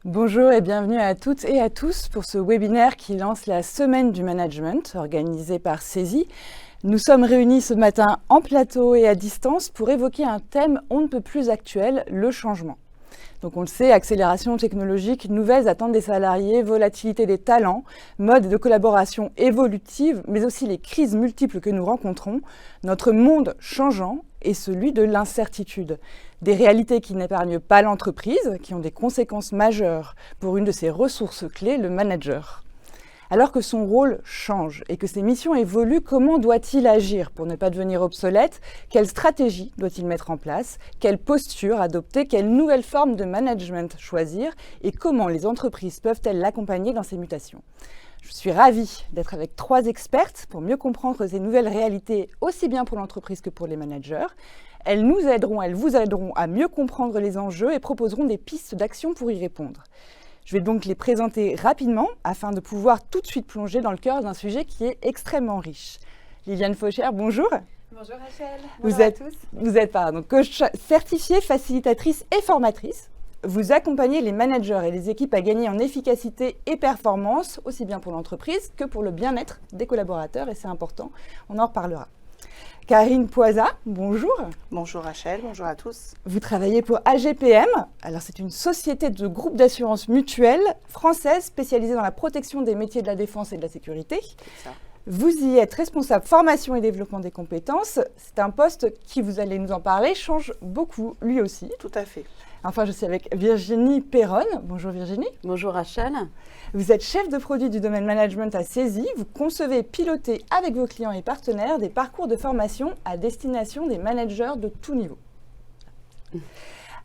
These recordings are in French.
Bonjour et bienvenue à toutes et à tous pour ce webinaire qui lance la semaine du management organisée par CESI. Nous sommes réunis ce matin en plateau et à distance pour évoquer un thème on ne peut plus actuel, le changement. Donc on le sait, accélération technologique, nouvelles attentes des salariés, volatilité des talents, mode de collaboration évolutive, mais aussi les crises multiples que nous rencontrons, notre monde changeant et celui de l'incertitude. Des réalités qui n'épargnent pas l'entreprise, qui ont des conséquences majeures pour une de ses ressources clés, le manager. Alors que son rôle change et que ses missions évoluent, comment doit-il agir pour ne pas devenir obsolète? Quelle stratégie doit-il mettre en place? Quelle posture adopter? Quelle nouvelle forme de management choisir? Et comment les entreprises peuvent-elles l'accompagner dans ces mutations? Je suis ravie d'être avec 3 expertes pour mieux comprendre ces nouvelles réalités, aussi bien pour l'entreprise que pour les managers. Elles vous aideront à mieux comprendre les enjeux et proposeront des pistes d'action pour y répondre. Je vais donc les présenter rapidement afin de pouvoir tout de suite plonger dans le cœur d'un sujet qui est extrêmement riche. Liliane Fauchère, bonjour. Bonjour Rachel, bonjour à tous. Vous êtes coach certifiée, facilitatrice et formatrice. Vous accompagnez les managers et les équipes à gagner en efficacité et performance, aussi bien pour l'entreprise que pour le bien-être des collaborateurs, et c'est important, on en reparlera. Karine Poisa, bonjour. Bonjour Rachel, bonjour à tous. Vous travaillez pour AGPM. Alors c'est une société de groupe d'assurance mutuelle française spécialisée dans la protection des métiers de la défense et de la sécurité. C'est ça. Vous y êtes responsable formation et développement des compétences. C'est un poste qui, vous allez nous en parler, change beaucoup lui aussi. Tout à fait. Enfin, je suis avec Virginie Perronne. Bonjour Virginie. Bonjour Rachel. Vous êtes chef de produit du domaine management à CESI. Vous concevez et pilotez avec vos clients et partenaires des parcours de formation à destination des managers de tout niveau.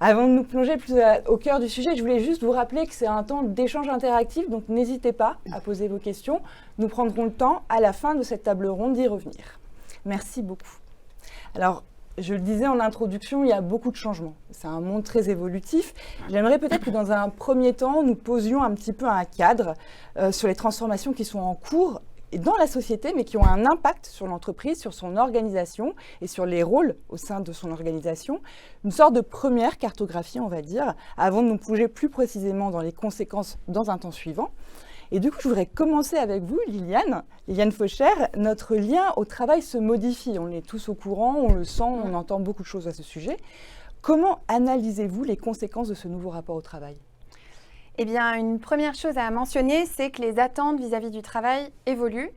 Avant de nous plonger plus au cœur du sujet, je voulais juste vous rappeler que c'est un temps d'échange interactif, donc n'hésitez pas à poser vos questions. Nous prendrons le temps à la fin de cette table ronde d'y revenir. Merci beaucoup. Alors, je le disais en introduction, il y a beaucoup de changements. C'est un monde très évolutif. J'aimerais peut-être que dans un premier temps, nous posions un petit peu un cadre sur les transformations qui sont en cours dans la société, mais qui ont un impact sur l'entreprise, sur son organisation et sur les rôles au sein de son organisation. Une sorte de première cartographie, on va dire, avant de nous plonger plus précisément dans les conséquences dans un temps suivant. Et du coup, je voudrais commencer avec vous, Liliane Fauchère. Notre lien au travail se modifie. On est tous au courant, on le sent, on entend beaucoup de choses à ce sujet. Comment analysez-vous les conséquences de ce nouveau rapport au travail ? Eh bien, une première chose à mentionner, c'est que les attentes vis-à-vis du travail évoluent.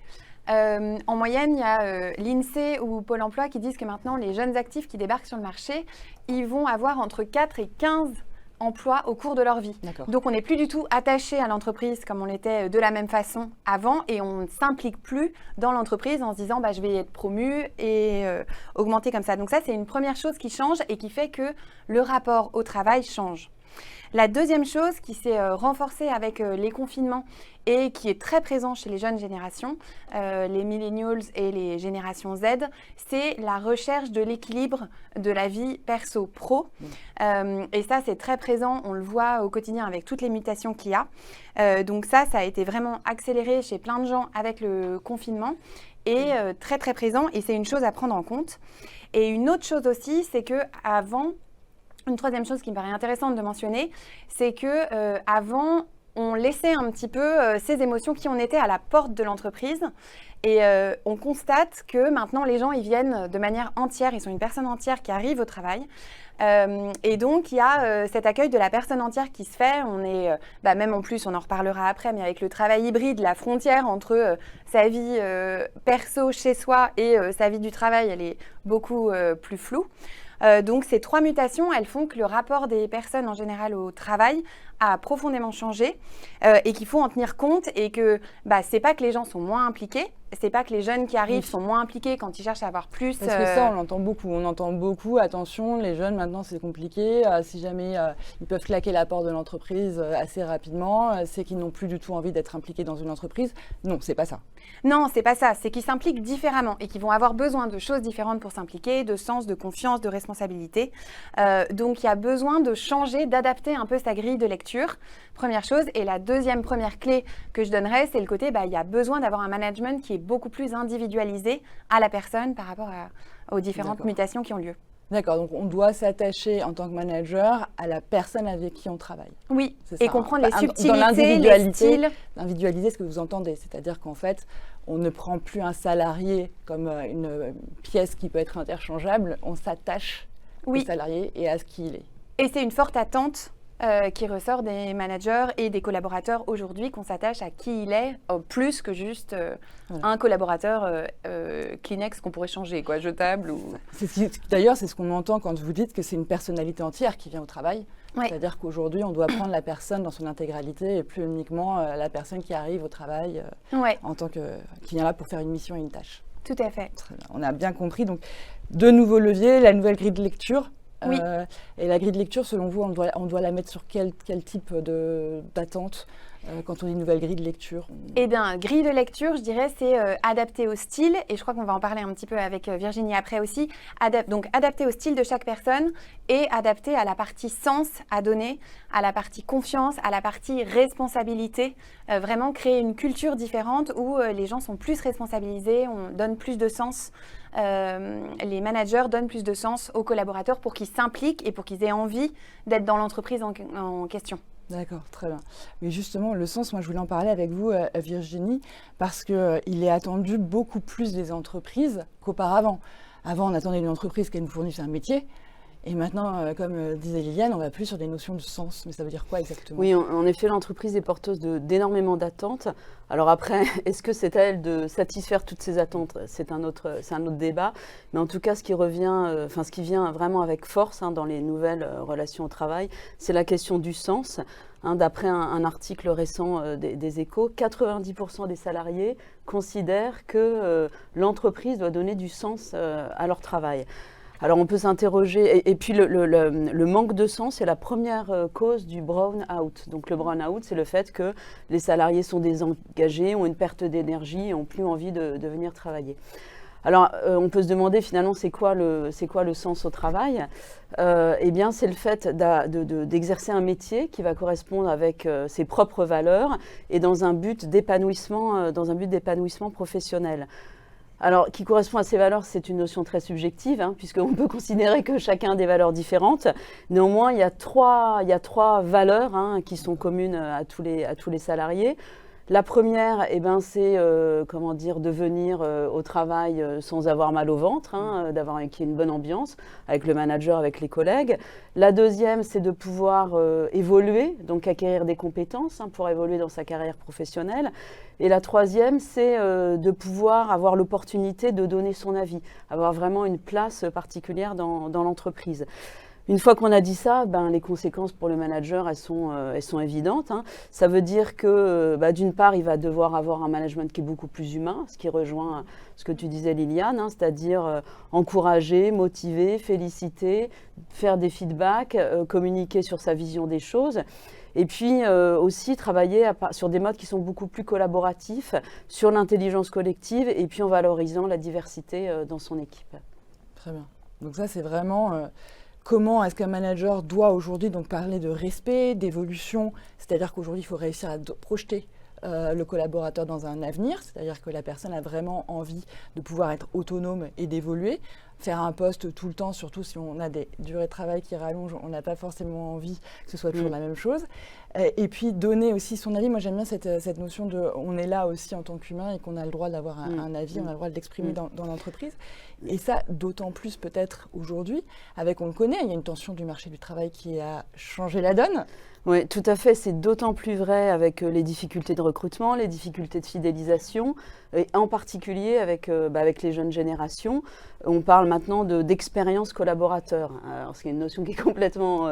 En moyenne, il y a l'INSEE ou Pôle emploi qui disent que maintenant, les jeunes actifs qui débarquent sur le marché, ils vont avoir entre 4 et 15 emplois au cours de leur vie. D'accord. Donc, on n'est plus du tout attaché à l'entreprise comme on l'était de la même façon avant et on ne s'implique plus dans l'entreprise en se disant je vais être promu et augmenter comme ça. Donc ça, c'est une première chose qui change et qui fait que le rapport au travail change. La deuxième chose qui s'est renforcée avec les confinements et qui est très présent chez les jeunes générations, les millennials et les générations Z, c'est la recherche de l'équilibre de la vie perso-pro. Et ça, c'est très présent, on le voit au quotidien avec toutes les mutations qu'il y a. Donc ça a été vraiment accéléré chez plein de gens avec le confinement et très très présent et c'est une chose à prendre en compte. Et une autre chose aussi, c'est qu'avant, une troisième chose qui me paraît intéressante de mentionner, c'est que avant, on laissait un petit peu ces émotions qui en étaient à la porte de l'entreprise. Et on constate que maintenant, les gens, ils viennent de manière entière, ils sont une personne entière qui arrive au travail. Et donc, il y a cet accueil de la personne entière qui se fait. On est, même en plus, on en reparlera après, mais avec le travail hybride, la frontière entre sa vie perso chez soi et sa vie du travail, elle est beaucoup plus floue. Donc ces 3 mutations, elles font que le rapport des personnes en général au travail a profondément changé et qu'il faut en tenir compte et que c'est pas que les gens sont moins impliqués, c'est pas que les jeunes qui arrivent sont moins impliqués quand ils cherchent à avoir plus. Parce que ça, on entend beaucoup, attention, les jeunes maintenant c'est compliqué, si jamais ils peuvent claquer la porte de l'entreprise assez rapidement, c'est qu'ils n'ont plus du tout envie d'être impliqués dans une entreprise. Non, c'est pas ça. Non, c'est pas ça, c'est qu'ils s'impliquent différemment et qu'ils vont avoir besoin de choses différentes pour s'impliquer, de sens, de confiance, de responsabilité. Donc il y a besoin de changer, d'adapter un peu sa grille de lecture, première chose. Et la première clé que je donnerais, c'est le côté, il y a besoin d'avoir un management qui est beaucoup plus individualisé à la personne par rapport aux différentes mutations qui ont lieu. D'accord, donc on doit s'attacher en tant que manager à la personne avec qui on travaille. Oui, C'est et ça, comprendre hein. les Dans subtilités, les l'individualité, styles. Individualiser ce que vous entendez, c'est-à-dire qu'en fait, on ne prend plus un salarié comme une pièce qui peut être interchangeable, on s'attache au salarié et à ce qu'il est. Et c'est une forte attente qui ressort des managers et des collaborateurs aujourd'hui, qu'on s'attache à qui il est, plus que juste un collaborateur Kleenex qu'on pourrait changer, quoi, jetable. D'ailleurs, c'est ce qu'on entend quand vous dites que c'est une personnalité entière qui vient au travail. Ouais. C'est-à-dire qu'aujourd'hui, on doit prendre la personne dans son intégralité et plus uniquement la personne qui arrive au travail en tant qui vient là pour faire une mission et une tâche. Tout à fait. Très bien. On a bien compris. Donc, deux nouveaux leviers, la nouvelle grille de lecture. Oui. Et la grille de lecture, selon vous, on doit la mettre sur quel type d'attente quand on dit nouvelle grille de lecture? Eh bien, grille de lecture, je dirais, c'est adapté au style, et je crois qu'on va en parler un petit peu avec Virginie après aussi. Donc, adapté au style de chaque personne et adapté à la partie sens à donner, à la partie confiance, à la partie responsabilité. Vraiment créer une culture différente où les gens sont plus responsabilisés, on donne plus de sens. Les managers donnent plus de sens aux collaborateurs pour qu'ils s'impliquent et pour qu'ils aient envie d'être dans l'entreprise en question. D'accord, très bien. Mais justement, le sens, moi je voulais en parler avec vous, Virginie, parce qu'il est attendu beaucoup plus des entreprises qu'auparavant. Avant, on attendait une entreprise qu'elle nous fournisse un métier. Et maintenant, comme disait Liliane, on va plus sur des notions de sens. Mais ça veut dire quoi exactement? Oui, en effet, l'entreprise est porteuse d'énormément d'attentes. Alors après, est-ce que c'est à elle de satisfaire toutes ces attentes? C'est un autre débat. Mais en tout cas, ce qui vient vraiment avec force dans les nouvelles relations au travail, c'est la question du sens. D'après un article récent des Échos, 90% des salariés considèrent que l'entreprise doit donner du sens à leur travail. Alors on peut s'interroger, et puis le manque de sens est la première cause du burn-out. Donc le burn-out, c'est le fait que les salariés sont désengagés, ont une perte d'énergie et n'ont plus envie de venir travailler. Alors on peut se demander finalement c'est quoi le sens au travail? Eh bien c'est le fait d'exercer un métier qui va correspondre avec ses propres valeurs et dans un but d'épanouissement professionnel. Alors, qui correspond à ces valeurs, c'est une notion très subjective, puisqu'on peut considérer que chacun a des valeurs différentes. Néanmoins, il y a trois valeurs qui sont communes à tous les salariés. La première, c'est de venir au travail sans avoir mal au ventre, qu'il y ait une bonne ambiance avec le manager, avec les collègues. La deuxième, c'est de pouvoir évoluer, donc acquérir des compétences pour évoluer dans sa carrière professionnelle. Et la troisième, c'est de pouvoir avoir l'opportunité de donner son avis, avoir vraiment une place particulière dans l'entreprise. Une fois qu'on a dit ça, les conséquences pour le manager, elles sont évidentes. Ça veut dire que, d'une part, il va devoir avoir un management qui est beaucoup plus humain, ce qui rejoint ce que tu disais, Liliane, c'est-à-dire encourager, motiver, féliciter, faire des feedbacks, communiquer sur sa vision des choses. Et puis aussi travailler sur des modes qui sont beaucoup plus collaboratifs, sur l'intelligence collective et puis en valorisant la diversité dans son équipe. Très bien. Donc ça, c'est vraiment... Comment est-ce qu'un manager doit aujourd'hui donc parler de respect, d'évolution? C'est-à-dire qu'aujourd'hui, il faut réussir à projeter le collaborateur dans un avenir, c'est-à-dire que la personne a vraiment envie de pouvoir être autonome et d'évoluer. Faire un poste tout le temps, surtout si on a des durées de travail qui rallongent, on n'a pas forcément envie que ce soit toujours la même chose. Et puis donner aussi son avis. Moi j'aime bien cette notion de on est là aussi en tant qu'humain et qu'on a le droit d'avoir un avis, on a le droit de l'exprimer dans l'entreprise. Et ça, d'autant plus peut-être aujourd'hui, on le connaît, il y a une tension du marché du travail qui a changé la donne. Oui, tout à fait. C'est d'autant plus vrai avec les difficultés de recrutement, les difficultés de fidélisation, et en particulier avec les jeunes générations. On parle maintenant d'expérience collaborateur. Alors, c'est une notion qui est complètement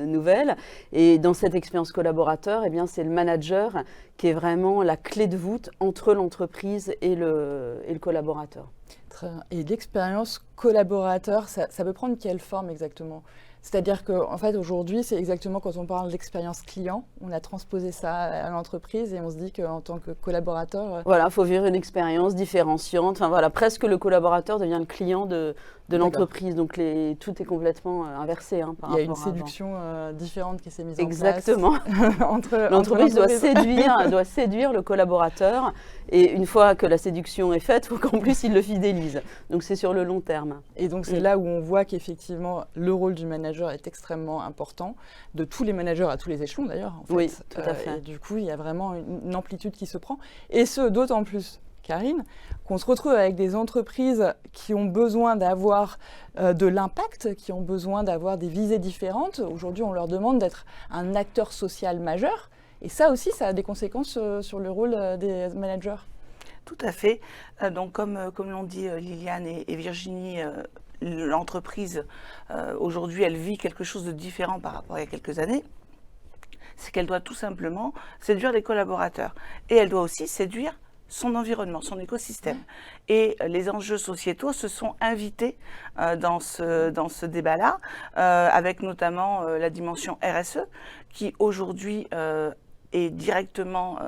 nouvelle. Et dans cette expérience collaborateur, c'est le manager qui est vraiment la clé de voûte entre l'entreprise et le collaborateur. Très bien. Et l'expérience collaborateur, ça peut prendre quelle forme exactement ? C'est-à-dire qu'en fait, aujourd'hui, c'est exactement quand on parle d'expérience client, on a transposé ça à l'entreprise et on se dit qu'en tant que collaborateur... Voilà, il faut vivre une expérience différenciante. Enfin, voilà, presque le collaborateur devient le client de de D'accord. l'entreprise. Donc tout est complètement inversé par Il y a une rapport à avant. séduction différente qui s'est mise Exactement. en place. entre L'entreprise doit l'entreprise. doit séduire le collaborateur. Et une fois que la séduction est faite, il faut qu'en plus il le fidélise. Donc c'est sur le long terme. Et donc c'est là où on voit qu'effectivement le rôle du manager est extrêmement important, de tous les managers à tous les échelons d'ailleurs. En fait. Oui, tout à fait. Et du coup, il y a vraiment une amplitude qui se prend. Et ce, d'autant plus, Karine, qu'on se retrouve avec des entreprises qui ont besoin d'avoir de l'impact, qui ont besoin d'avoir des visées différentes. Aujourd'hui, on leur demande d'être un acteur social majeur. Et ça aussi, ça a des conséquences sur le rôle des managers. Tout à fait. Donc, comme l'ont dit Liliane et Virginie, l'entreprise, aujourd'hui, elle vit quelque chose de différent par rapport à il y a quelques années. C'est qu'elle doit tout simplement séduire les collaborateurs. Et elle doit aussi séduire son environnement, son écosystème. Et les enjeux sociétaux se sont invités dans ce débat-là, avec notamment la dimension RSE, qui aujourd'hui est directement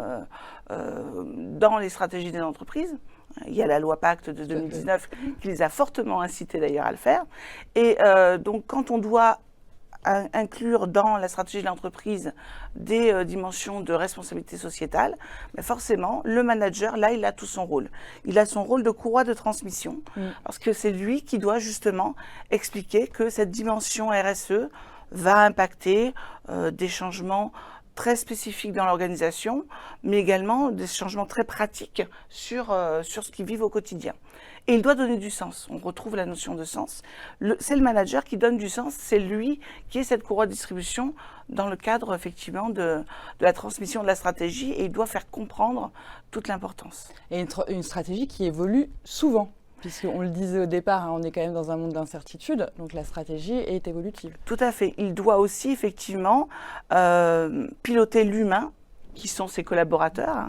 dans les stratégies des entreprises. Il y a la loi Pacte de 2019 qui les a fortement incités d'ailleurs à le faire. Et donc quand on doit inclure dans la stratégie de l'entreprise des dimensions de responsabilité sociétale, mais forcément, le manager, là, il a tout son rôle. Il a son rôle de courroie de transmission, parce que c'est lui qui doit justement expliquer que cette dimension RSE va impacter des changements très spécifiques dans l'organisation, mais également des changements très pratiques sur ce qu'ils vivent au quotidien. Et il doit donner du sens. On retrouve la notion de sens. C'est le manager qui donne du sens. C'est lui qui est cette courroie de distribution dans le cadre, effectivement, de la transmission de la stratégie. Et il doit faire comprendre toute l'importance. Et une stratégie qui évolue souvent. Puisqu'on le disait au départ, on est quand même dans un monde d'incertitude, donc la stratégie est évolutive. Tout à fait. Il doit aussi, effectivement, piloter l'humain, qui sont ses collaborateurs,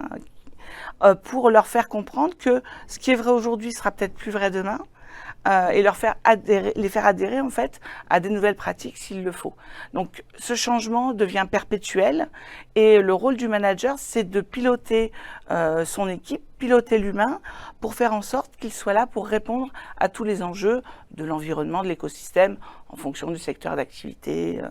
pour leur faire comprendre que ce qui est vrai aujourd'hui sera peut-être plus vrai demain, et les faire adhérer en fait à des nouvelles pratiques s'il le faut. Donc ce changement devient perpétuel et le rôle du manager, c'est de piloter son équipe, piloter l'humain pour faire en sorte qu'il soit là pour répondre à tous les enjeux de l'environnement, de l'écosystème en fonction du secteur d'activité.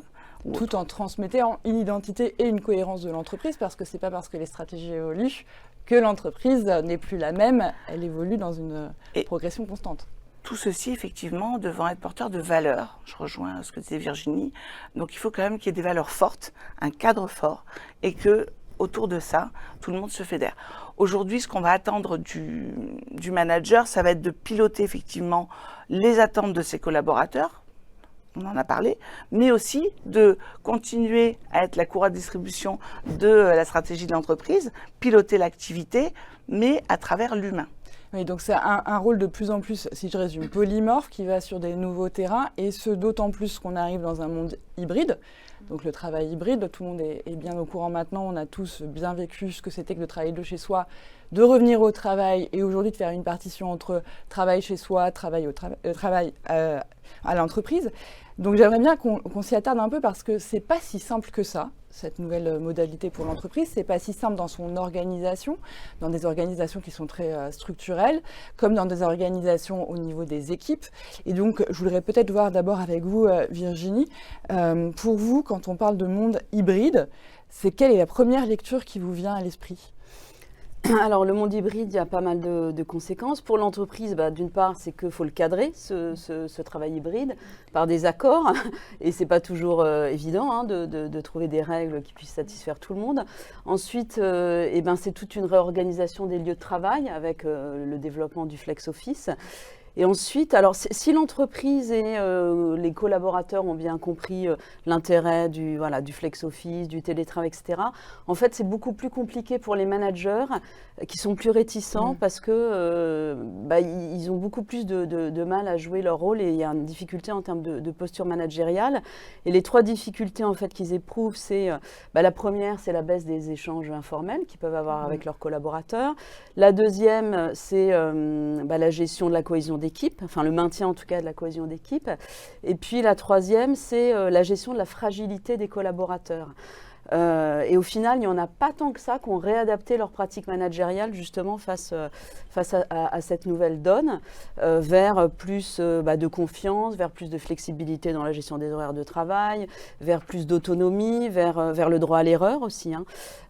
Tout en transmettant une identité et une cohérence de l'entreprise, parce que c'est pas parce que les stratégies évoluent que l'entreprise n'est plus la même, elle évolue dans une progression constante. Tout ceci, effectivement, devant être porteur de valeurs. Je rejoins ce que disait Virginie. Donc, il faut quand même qu'il y ait des valeurs fortes, un cadre fort, et que autour de ça, tout le monde se fédère. Aujourd'hui, ce qu'on va attendre du manager, ça va être de piloter, effectivement, les attentes de ses collaborateurs. On en a parlé, mais aussi de continuer à être la courroie de distribution de la stratégie de l'entreprise, piloter l'activité, mais à travers l'humain. Oui, donc c'est un rôle de plus en plus, si je résume, polymorphe, qui va sur des nouveaux terrains, et ce d'autant plus qu'on arrive dans un monde hybride. Donc le travail hybride, tout le monde est bien au courant maintenant, on a tous bien vécu ce que c'était que de travailler de chez soi, de revenir au travail, et aujourd'hui de faire une partition entre travail chez soi, travail à l'entreprise. Donc j'aimerais bien qu'on s'y attarde un peu, parce que c'est pas si simple que ça, cette nouvelle modalité pour l'entreprise. C'est pas si simple dans son organisation, dans des organisations qui sont très structurelles, comme dans des organisations au niveau des équipes. Et donc, je voudrais peut-être voir d'abord avec vous, Virginie, pour vous, quand on parle de monde hybride, quelle est la première lecture qui vous vient à l'esprit ? Alors, le monde hybride, il y a pas mal de conséquences. Pour l'entreprise, d'une part, c'est qu'il faut le cadrer, ce travail hybride, par des accords. Et ce n'est pas toujours évident de trouver des règles qui puissent satisfaire tout le monde. Ensuite, c'est toute une réorganisation des lieux de travail avec le développement du flex office. Et ensuite, alors si l'entreprise et les collaborateurs ont bien compris l'intérêt du flex office, du télétravail, etc., en fait, c'est beaucoup plus compliqué pour les managers qui sont plus réticents parce que ils ont beaucoup plus de mal à jouer leur rôle, et il y a une difficulté en termes de posture managériale. Et les trois difficultés en fait qu'ils éprouvent, c'est la première, c'est la baisse des échanges informels qu'ils peuvent avoir avec leurs collaborateurs. La deuxième, c'est la gestion de la cohésion d'équipe, enfin le maintien en tout cas de la cohésion d'équipe. Et puis la troisième, c'est la gestion de la fragilité des collaborateurs. Et au final, il n'y en a pas tant que ça qui ont réadapté leur pratique managériale justement face à cette nouvelle donne, vers plus de confiance, vers plus de flexibilité dans la gestion des horaires de travail, vers plus d'autonomie, vers le droit à l'erreur aussi.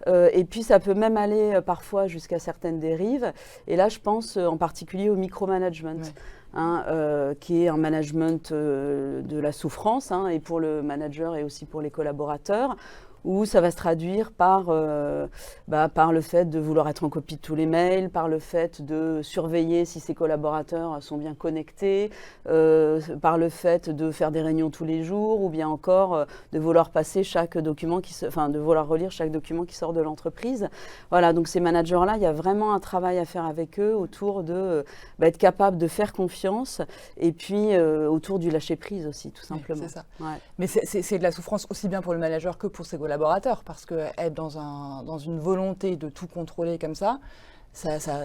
Et puis ça peut même aller parfois jusqu'à certaines dérives. Et là, je pense en particulier au micromanagement. Ouais. Qui est un management de la souffrance, et pour le manager et aussi pour les collaborateurs, où ça va se traduire par le fait de vouloir être en copie de tous les mails, par le fait de surveiller si ses collaborateurs sont bien connectés, par le fait de faire des réunions tous les jours, ou bien encore de vouloir passer chaque document de vouloir relire chaque document qui sort de l'entreprise. Voilà, donc ces managers-là, il y a vraiment un travail à faire avec eux autour de être capable de faire confiance, et puis autour du lâcher-prise aussi, tout simplement. C'est ça. Ouais. Mais c'est de la souffrance aussi bien pour le manager que pour ses collaborateurs, parce que être dans une volonté de tout contrôler comme ça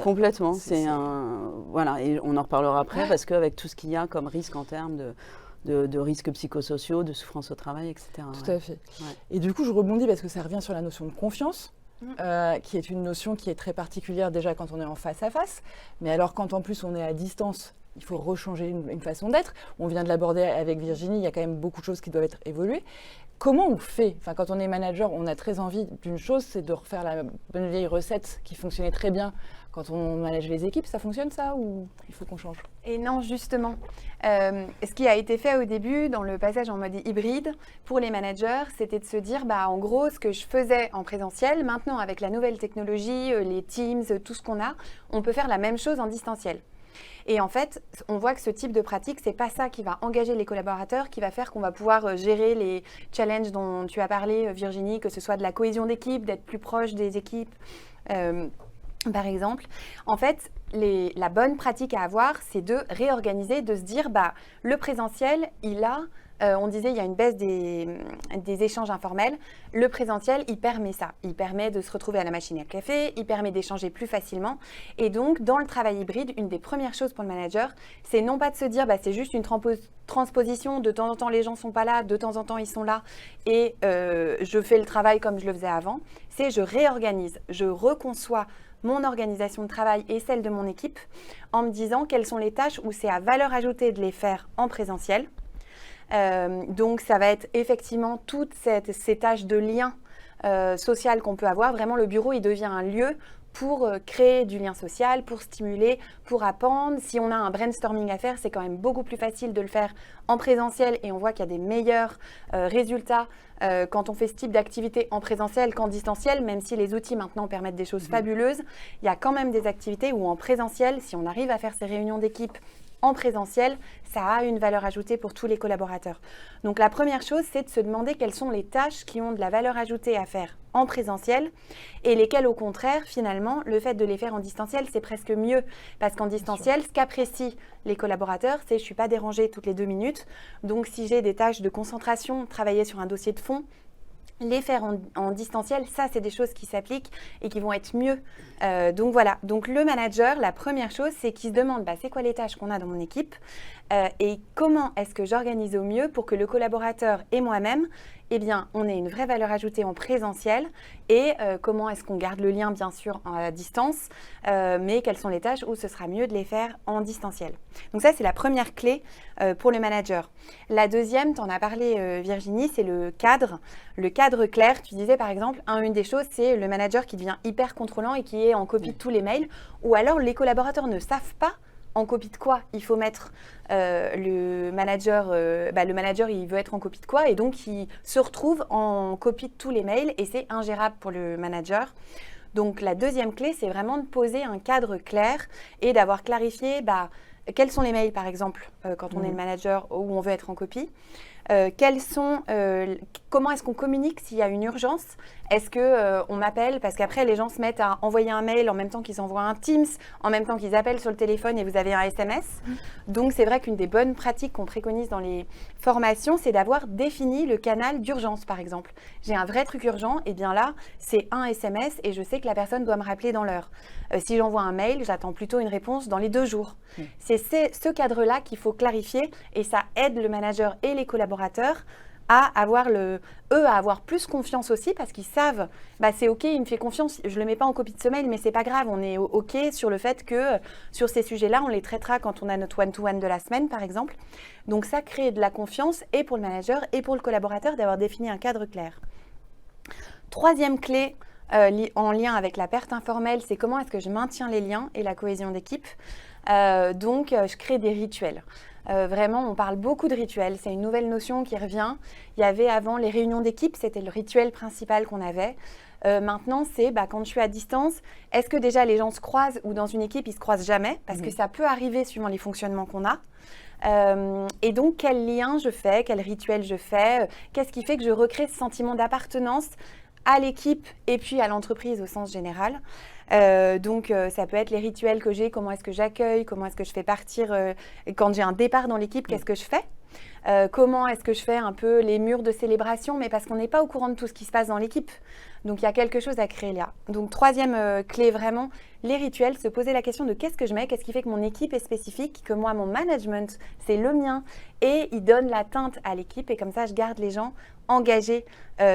complètement, voilà, et on en reparlera après, parce qu'avec tout ce qu'il y a comme risque en termes de risques psychosociaux, de souffrance au travail, etc. Tout à fait. Ouais. Et du coup, je rebondis parce que ça revient sur la notion de confiance, qui est une notion qui est très particulière déjà quand on est en face à face, mais alors quand en plus on est à distance, il faut rechanger une façon d'être. On vient de l'aborder avec Virginie, il y a quand même beaucoup de choses qui doivent être évoluées. Comment on fait ? Quand on est manager, on a très envie d'une chose, c'est de refaire la bonne vieille recette qui fonctionnait très bien quand on manage les équipes. Ça fonctionne ça, ou il faut qu'on change ? Et non, justement. Ce qui a été fait au début, dans le passage en mode hybride, pour les managers, c'était de se dire, en gros, ce que je faisais en présentiel, maintenant avec la nouvelle technologie, les Teams, tout ce qu'on a, on peut faire la même chose en distanciel. Et en fait, on voit que ce type de pratique, c'est pas ça qui va engager les collaborateurs, qui va faire qu'on va pouvoir gérer les challenges dont tu as parlé, Virginie, que ce soit de la cohésion d'équipe, d'être plus proche des équipes, par exemple. En fait, la bonne pratique à avoir, c'est de réorganiser, de se dire, le présentiel, on disait il y a une baisse des échanges informels. Le présentiel, il permet ça. Il permet de se retrouver à la machine à café, il permet d'échanger plus facilement. Et donc, dans le travail hybride, une des premières choses pour le manager, c'est non pas de se dire c'est juste une transposition, de temps en temps les gens ne sont pas là, de temps en temps ils sont là, et je fais le travail comme je le faisais avant. C'est je réorganise, je reconçois mon organisation de travail et celle de mon équipe en me disant quelles sont les tâches où c'est à valeur ajoutée de les faire en présentiel. Donc, ça va être effectivement toutes ces tâches de lien social qu'on peut avoir. Vraiment, le bureau, il devient un lieu pour créer du lien social, pour stimuler, pour apprendre. Si on a un brainstorming à faire, c'est quand même beaucoup plus facile de le faire en présentiel, et on voit qu'il y a des meilleurs résultats quand on fait ce type d'activité en présentiel qu'en distanciel, même si les outils maintenant permettent des choses fabuleuses. Il y a quand même des activités où en présentiel, si on arrive à faire ces réunions d'équipe en présentiel, ça a une valeur ajoutée pour tous les collaborateurs. Donc la première chose, c'est de se demander quelles sont les tâches qui ont de la valeur ajoutée à faire en présentiel, et lesquelles au contraire, finalement, le fait de les faire en distanciel, c'est presque mieux. Parce qu'en distanciel, ce qu'apprécient les collaborateurs, c'est je ne suis pas dérangée toutes les 2 minutes. Donc si j'ai des tâches de concentration, travailler sur un dossier de fond, les faire en distanciel, ça, c'est des choses qui s'appliquent et qui vont être mieux. Donc voilà, donc le manager, la première chose, c'est qu'il se demande c'est quoi les tâches qu'on a dans mon équipe et comment est-ce que j'organise au mieux pour que le collaborateur et moi-même, on ait une vraie valeur ajoutée en présentiel, et comment est-ce qu'on garde le lien, bien sûr, à distance, mais quelles sont les tâches où ce sera mieux de les faire en distanciel. Donc ça, c'est la première clé pour le manager. La deuxième, tu en as parlé, Virginie, c'est le cadre. Le cadre clair, tu disais par exemple, une des choses, c'est le manager qui devient hyper contrôlant et qui est en copie de tous les mails, ou alors les collaborateurs ne savent pas en copie de quoi il faut mettre le manager. Le manager, il veut être en copie de quoi, et donc il se retrouve en copie de tous les mails, et c'est ingérable pour le manager. Donc la deuxième clé, c'est vraiment de poser un cadre clair et d'avoir clarifié quels sont les mails, par exemple, quand on est le manager où on veut être en copie. Comment est-ce qu'on communique s'il y a une urgence ? Est-ce qu'on m'appelle ? Parce qu'après, les gens se mettent à envoyer un mail en même temps qu'ils envoient un Teams, en même temps qu'ils appellent sur le téléphone, et vous avez un SMS. Donc, c'est vrai qu'une des bonnes pratiques qu'on préconise dans les formations, c'est d'avoir défini le canal d'urgence, par exemple. J'ai un vrai truc urgent, et bien là, c'est un SMS, et je sais que la personne doit me rappeler dans l'heure. Si j'envoie un mail, j'attends plutôt une réponse dans les 2 jours. C'est ce cadre-là qu'il faut clarifier, et ça aide le manager et les collaborateurs à avoir à avoir plus confiance aussi parce qu'ils savent, c'est OK, il me fait confiance, je le mets pas en copie de ce mail, mais c'est pas grave, on est OK sur le fait que sur ces sujets-là, on les traitera quand on a notre one-to-one de la semaine, par exemple. Donc ça crée de la confiance et pour le manager et pour le collaborateur d'avoir défini un cadre clair. Troisième clé en lien avec la perte informelle, c'est comment est-ce que je maintiens les liens et la cohésion d'équipe. Donc, je crée des rituels. Vraiment, on parle beaucoup de rituels. C'est une nouvelle notion qui revient. Il y avait avant les réunions d'équipe, c'était le rituel principal qu'on avait. Maintenant, c'est quand je suis à distance, est-ce que déjà les gens se croisent ou dans une équipe, ils ne se croisent jamais? Parce que ça peut arriver suivant les fonctionnements qu'on a. Et donc, quel lien je fais, quel rituel je fais, qu'est-ce qui fait que je recrée ce sentiment d'appartenance à l'équipe et puis à l'entreprise au sens général. Donc, ça peut être les rituels que j'ai, comment est-ce que j'accueille, comment est-ce que je fais partir, quand j'ai un départ dans l'équipe, qu'est-ce que je fais? Comment est-ce que je fais un peu les murs de célébration, mais parce qu'on n'est pas au courant de tout ce qui se passe dans l'équipe. Donc, il y a quelque chose à créer là. Donc, troisième clé, vraiment, les rituels, se poser la question de qu'est-ce que je mets, qu'est-ce qui fait que mon équipe est spécifique, que moi, mon management, c'est le mien, et il donne la teinte à l'équipe, et comme ça, je garde les gens engagés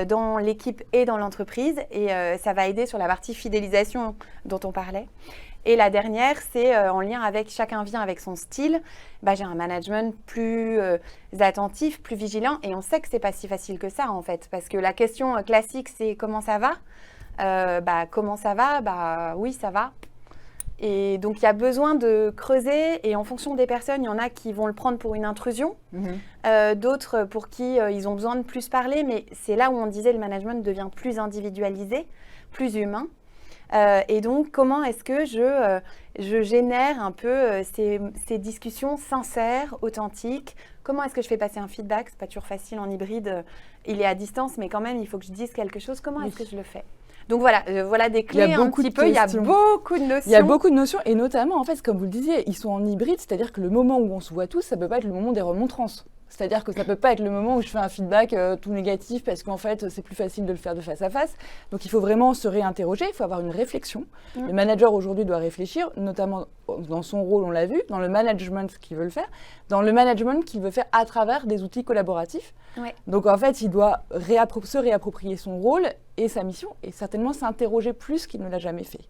dans l'équipe et dans l'entreprise, et ça va aider sur la partie fidélisation dont on parlait. Et la dernière, c'est en lien avec, chacun vient avec son style. J'ai un management plus attentif, plus vigilant. Et on sait que ce n'est pas si facile que ça, en fait. Parce que la question classique, c'est comment ça va? Comment ça va? Oui, ça va. Et donc, il y a besoin de creuser. Et en fonction des personnes, il y en a qui vont le prendre pour une intrusion. D'autres pour qui ils ont besoin de plus parler. Mais c'est là où on disait le management devient plus individualisé, plus humain. Et donc, comment est-ce que je génère un peu ces discussions sincères, authentiques? Comment est-ce que je fais passer un feedback? C'est pas toujours facile en hybride, il est à distance, mais quand même, il faut que je dise quelque chose. Comment est-ce que je le fais? Donc voilà des clés un petit peu. Il y a beaucoup de notions. Il y a beaucoup de notions, et notamment, en fait, comme vous le disiez, ils sont en hybride, c'est-à-dire que le moment où on se voit tous, ça peut pas être le moment des remontrances. C'est-à-dire que ça peut pas être le moment où je fais un feedback tout négatif parce qu'en fait, c'est plus facile de le faire de face à face. Donc, il faut vraiment se réinterroger, il faut avoir une réflexion. Le manager aujourd'hui doit réfléchir, notamment dans son rôle, on l'a vu, dans le management qu'il veut le faire, dans le management qu'il veut faire à travers des outils collaboratifs. Donc, en fait, il doit se réapproprier son rôle et sa mission et certainement s'interroger plus qu'il ne l'a jamais fait.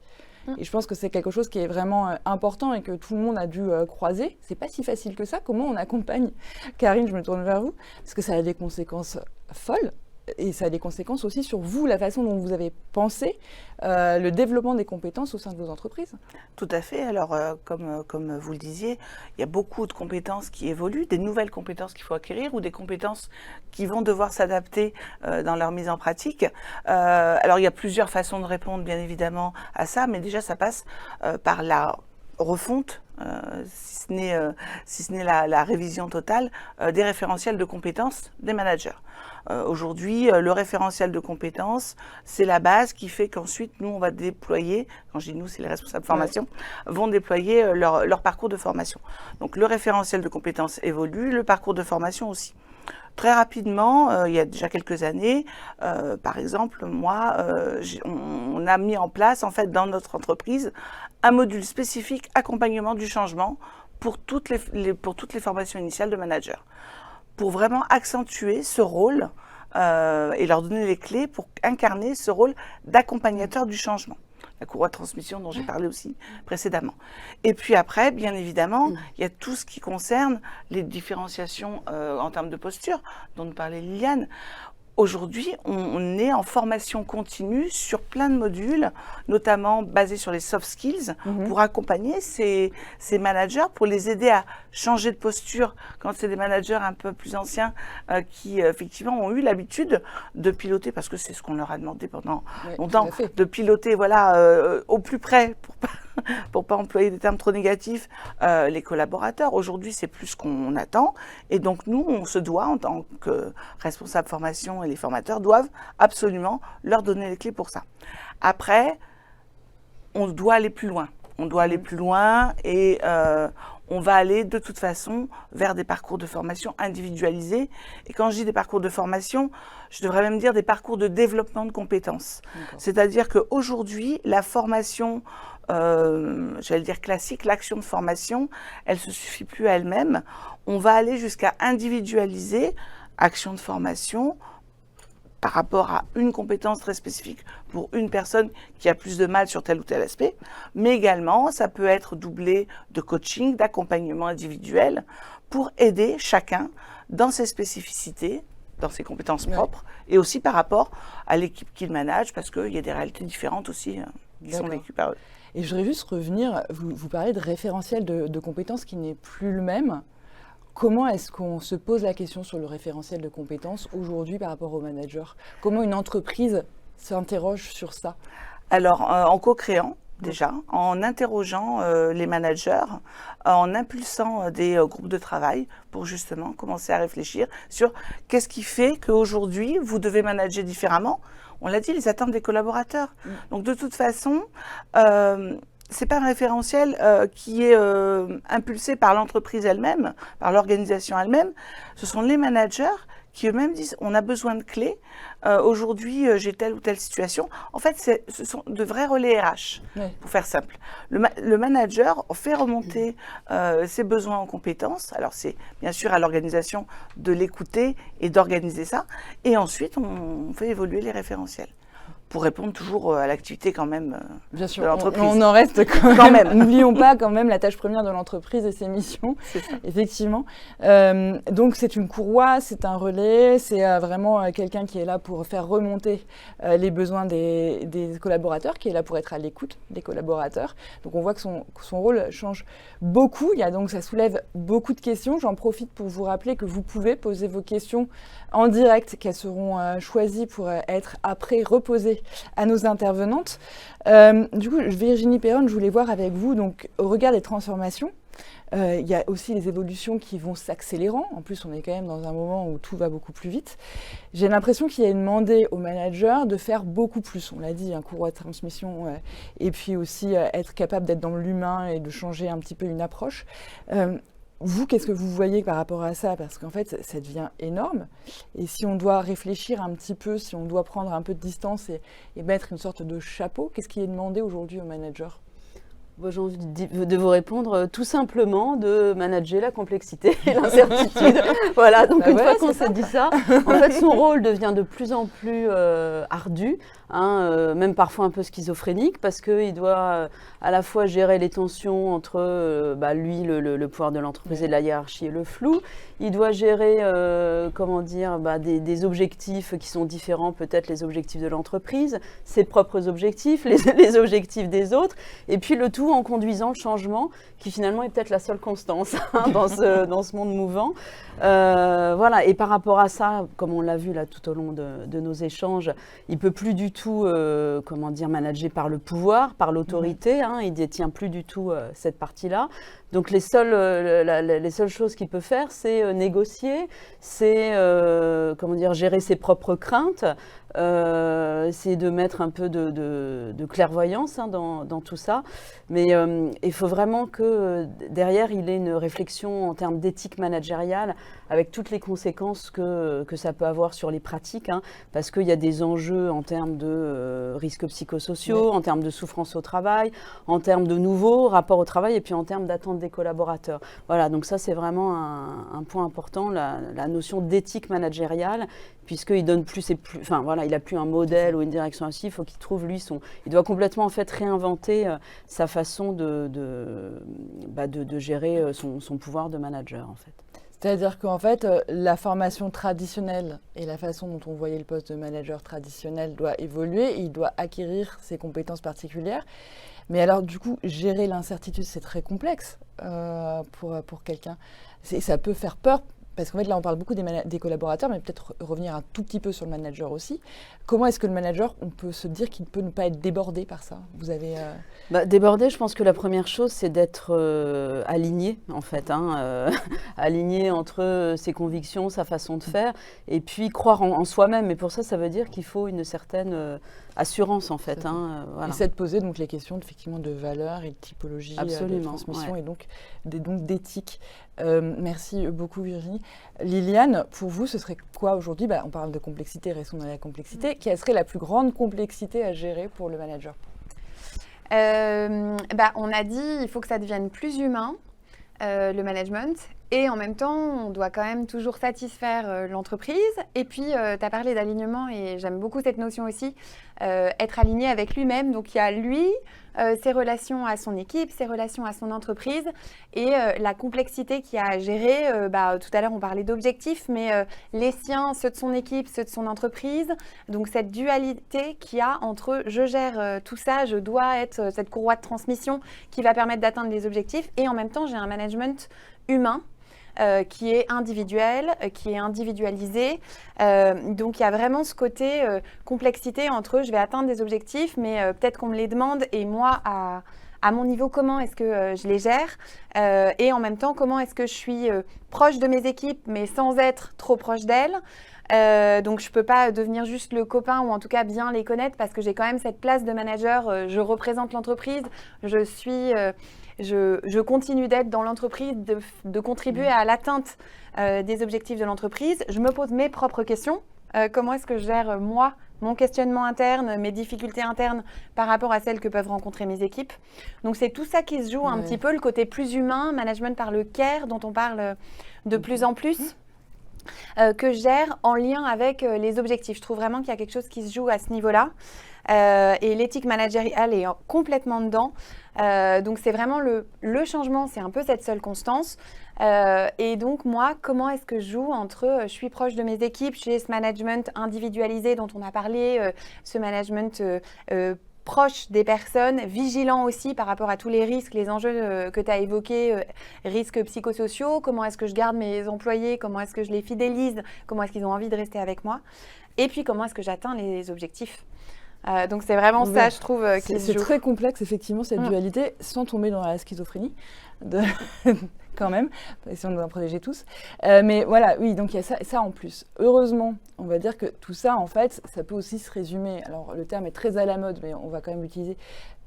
Et je pense que c'est quelque chose qui est vraiment important et que tout le monde a dû croiser. C'est pas si facile que ça. Comment on accompagne? Karine, je me tourne vers vous, parce que ça a des conséquences folles. Et ça a des conséquences aussi sur vous, la façon dont vous avez pensé le développement des compétences au sein de vos entreprises. Tout à fait. Alors, comme vous le disiez, il y a beaucoup de compétences qui évoluent, des nouvelles compétences qu'il faut acquérir ou des compétences qui vont devoir s'adapter dans leur mise en pratique. Alors, il y a plusieurs façons de répondre, bien évidemment, à ça, mais déjà, ça passe par la refonte, si ce n'est la révision totale des référentiels de compétences des managers. Aujourd'hui, le référentiel de compétences, c'est la base qui fait qu'ensuite, nous, on va déployer, quand je dis nous, c'est les responsables de formation, vont déployer leur parcours de formation. Donc, le référentiel de compétences évolue, le parcours de formation aussi. Très rapidement, il y a déjà quelques années, par exemple, moi, on a mis en place, en fait, dans notre entreprise, un module spécifique accompagnement du changement pour toutes les formations initiales de managers, pour vraiment accentuer ce rôle et leur donner les clés pour incarner ce rôle d'accompagnateur du changement. La courroie de transmission dont j'ai parlé aussi précédemment. Et puis après, bien évidemment, il y a tout ce qui concerne les différenciations en termes de posture, dont nous parlait Liliane. Aujourd'hui, on est en formation continue sur plein de modules, notamment basés sur les soft skills, pour accompagner ces managers, pour les aider à changer de posture quand c'est des managers un peu plus anciens qui, effectivement, ont eu l'habitude de piloter, parce que c'est ce qu'on leur a demandé pendant longtemps, de piloter au plus près, pour pas employer des termes trop négatifs, les collaborateurs. Aujourd'hui, c'est plus ce qu'on attend. Et donc, nous, on se doit, en tant que responsable formation, et les formateurs doivent absolument leur donner les clés pour ça. Après, on doit aller plus loin. On doit aller plus loin et on va aller de toute façon vers des parcours de formation individualisés. Et quand je dis des parcours de formation, je devrais même dire des parcours de développement de compétences. C'est-à-dire qu'aujourd'hui, la formation, j'allais dire classique, l'action de formation, elle ne se suffit plus à elle-même. On va aller jusqu'à individualiser actions de formation par rapport à une compétence très spécifique pour une personne qui a plus de mal sur tel ou tel aspect, mais également ça peut être doublé de coaching, d'accompagnement individuel pour aider chacun dans ses spécificités, dans ses compétences propres et aussi par rapport à l'équipe qu'il manage parce qu'il y a des réalités différentes aussi qui sont vécues par eux. Et je voudrais juste revenir, vous parlez de référentiel de compétences qui n'est plus le même. Comment est-ce qu'on se pose la question sur le référentiel de compétences aujourd'hui par rapport aux managers? Comment une entreprise s'interroge sur ça? Alors, en co-créant, déjà, en interrogeant les managers, en impulsant des groupes de travail pour justement commencer à réfléchir sur qu'est-ce qui fait qu'aujourd'hui, vous devez manager différemment. On l'a dit, les attentes des collaborateurs. Donc, de toute façon, c'est pas un référentiel qui est impulsé par l'entreprise elle-même, par l'organisation elle-même. Ce sont les managers qui eux-mêmes disent on a besoin de clés. Aujourd'hui, j'ai telle ou telle situation. En fait, ce sont de vrais relais RH, pour faire simple. Le manager fait remonter ses besoins en compétences. Alors, c'est bien sûr à l'organisation de l'écouter et d'organiser ça. Et ensuite, on fait évoluer les référentiels pour répondre toujours à l'activité quand même Bien sûr, de l'entreprise. On en reste quand même. N'oublions pas quand même la tâche première de l'entreprise et ses missions, effectivement. Donc c'est une courroie, c'est un relais, c'est vraiment quelqu'un qui est là pour faire remonter les besoins des collaborateurs, qui est là pour être à l'écoute des collaborateurs. Donc on voit que son rôle change beaucoup. Donc ça soulève beaucoup de questions. J'en profite pour vous rappeler que vous pouvez poser vos questions en direct, qu'elles seront choisies pour être après reposées à nos intervenantes. Du coup, Virginie Perron, je voulais voir avec vous, donc au regard des transformations, il y a aussi les évolutions qui vont s'accélérant. En plus, on est quand même dans un moment où tout va beaucoup plus vite. J'ai l'impression qu'il y a demandé aux managers de faire beaucoup plus. On l'a dit, un courroie de transmission, et puis aussi être capable d'être dans l'humain et de changer un petit peu une approche. Vous, qu'est-ce que vous voyez par rapport à ça? Parce qu'en fait, ça devient énorme. Et si on doit réfléchir un petit peu, si on doit prendre un peu de distance et mettre une sorte de chapeau, qu'est-ce qui est demandé aujourd'hui aux managers? J'ai envie de vous répondre tout simplement de manager la complexité et l'incertitude. Voilà, donc une fois qu'on s'est dit ça, en fait, son rôle devient de plus en plus ardu, même parfois un peu schizophrénique, parce qu'il doit à la fois gérer les tensions entre lui, le pouvoir de l'entreprise et de la hiérarchie et le flou. Il doit gérer, des objectifs qui sont différents, peut-être les objectifs de l'entreprise, ses propres objectifs, les objectifs des autres, et puis le tout en conduisant le changement, qui finalement est peut-être la seule constance dans ce monde mouvant. Et par rapport à ça, comme on l'a vu là tout au long de nos échanges, il ne peut plus du tout manager par le pouvoir, par l'autorité, il ne détient plus du tout cette partie-là. Donc les seules choses qu'il peut faire, c'est négocier, c'est gérer ses propres craintes, c'est de mettre un peu de clairvoyance dans tout ça. Mais il faut vraiment que derrière, il ait une réflexion en termes d'éthique managériale avec toutes les conséquences que ça peut avoir sur les pratiques, parce qu'il y a des enjeux en termes de risques psychosociaux, en termes de souffrance au travail, en termes de nouveaux rapports au travail et puis en termes d'attente des collaborateurs. Voilà, donc ça c'est vraiment un point important, la notion d'éthique managériale, puisqu'il donne il n'a plus un modèle ou une direction ainsi, il faut qu'il trouve il doit complètement en fait réinventer sa façon de gérer son pouvoir de manager en fait. C'est-à-dire qu'en fait, la formation traditionnelle et la façon dont on voyait le poste de manager traditionnel doit évoluer, il doit acquérir ses compétences particulières. Mais alors du coup, gérer l'incertitude, c'est très complexe pour quelqu'un. Ça peut faire peur. Parce qu'en fait, là, on parle beaucoup des collaborateurs, mais peut-être revenir un tout petit peu sur le manager aussi. Comment est-ce que le manager, on peut se dire qu'il peut ne pas être débordé par ça? Vous avez débordé, je pense que la première chose, c'est d'être aligné, en fait. Aligné entre ses convictions, sa façon de faire, et puis croire en soi-même. Mais pour ça, ça veut dire qu'il faut une certaine assurance, en fait. Et c'est de poser donc, les questions effectivement de valeur et de typologie de transmission et donc d'éthique. Merci beaucoup Virginie. Liliane, pour vous, ce serait quoi aujourd'hui? On parle de complexité, restons dans la complexité. Quelle serait la plus grande complexité à gérer pour le manager? On a dit il faut que ça devienne plus humain, le management, Et en même temps, on doit quand même toujours satisfaire l'entreprise. Et puis, tu as parlé d'alignement et j'aime beaucoup cette notion aussi, être aligné avec lui-même. Donc, il y a lui, ses relations à son équipe, ses relations à son entreprise et la complexité qu'il y a à gérer. Tout à l'heure, on parlait d'objectifs, mais les siens, ceux de son équipe, ceux de son entreprise. Donc, cette dualité qu'il y a entre je gère tout ça, je dois être cette courroie de transmission qui va permettre d'atteindre les objectifs et en même temps, j'ai un management humain qui est individuel, qui est individualisé. Donc, il y a vraiment ce côté complexité entre je vais atteindre des objectifs, mais peut-être qu'on me les demande et moi, à mon niveau, comment est-ce que je les gère et en même temps, comment est-ce que je suis proche de mes équipes, mais sans être trop proche d'elles. Donc, je ne peux pas devenir juste le copain ou en tout cas bien les connaître parce que j'ai quand même cette place de manager. Je représente l'entreprise, je continue d'être dans l'entreprise, de contribuer à l'atteinte des objectifs de l'entreprise. Je me pose mes propres questions. Comment est-ce que je gère, moi, mon questionnement interne, mes difficultés internes par rapport à celles que peuvent rencontrer mes équipes. Donc, c'est tout ça qui se joue un petit peu, le côté plus humain, management par le care, dont on parle de plus en plus. Que je gère en lien avec les objectifs. Je trouve vraiment qu'il y a quelque chose qui se joue à ce niveau-là. Et l'éthique managériale est complètement dedans. Donc, c'est vraiment le changement, c'est un peu cette seule constance. Et donc, moi, comment est-ce que je joue entre je suis proche de mes équipes, j'ai ce management individualisé dont on a parlé, ce management proche des personnes, vigilant aussi par rapport à tous les risques, les enjeux que tu as évoqués, risques psychosociaux, comment est-ce que je garde mes employés, comment est-ce que je les fidélise, comment est-ce qu'ils ont envie de rester avec moi, et puis comment est-ce que j'atteins les objectifs. Donc c'est vraiment ça, je trouve, qui se joue. C'est très complexe, effectivement, cette dualité, sans tomber dans la schizophrénie, quand même, essayons de nous en protéger tous. Mais voilà, oui, donc il y a ça en plus. Heureusement, on va dire que tout ça, en fait, ça peut aussi se résumer, alors le terme est très à la mode, mais on va quand même l'utiliser,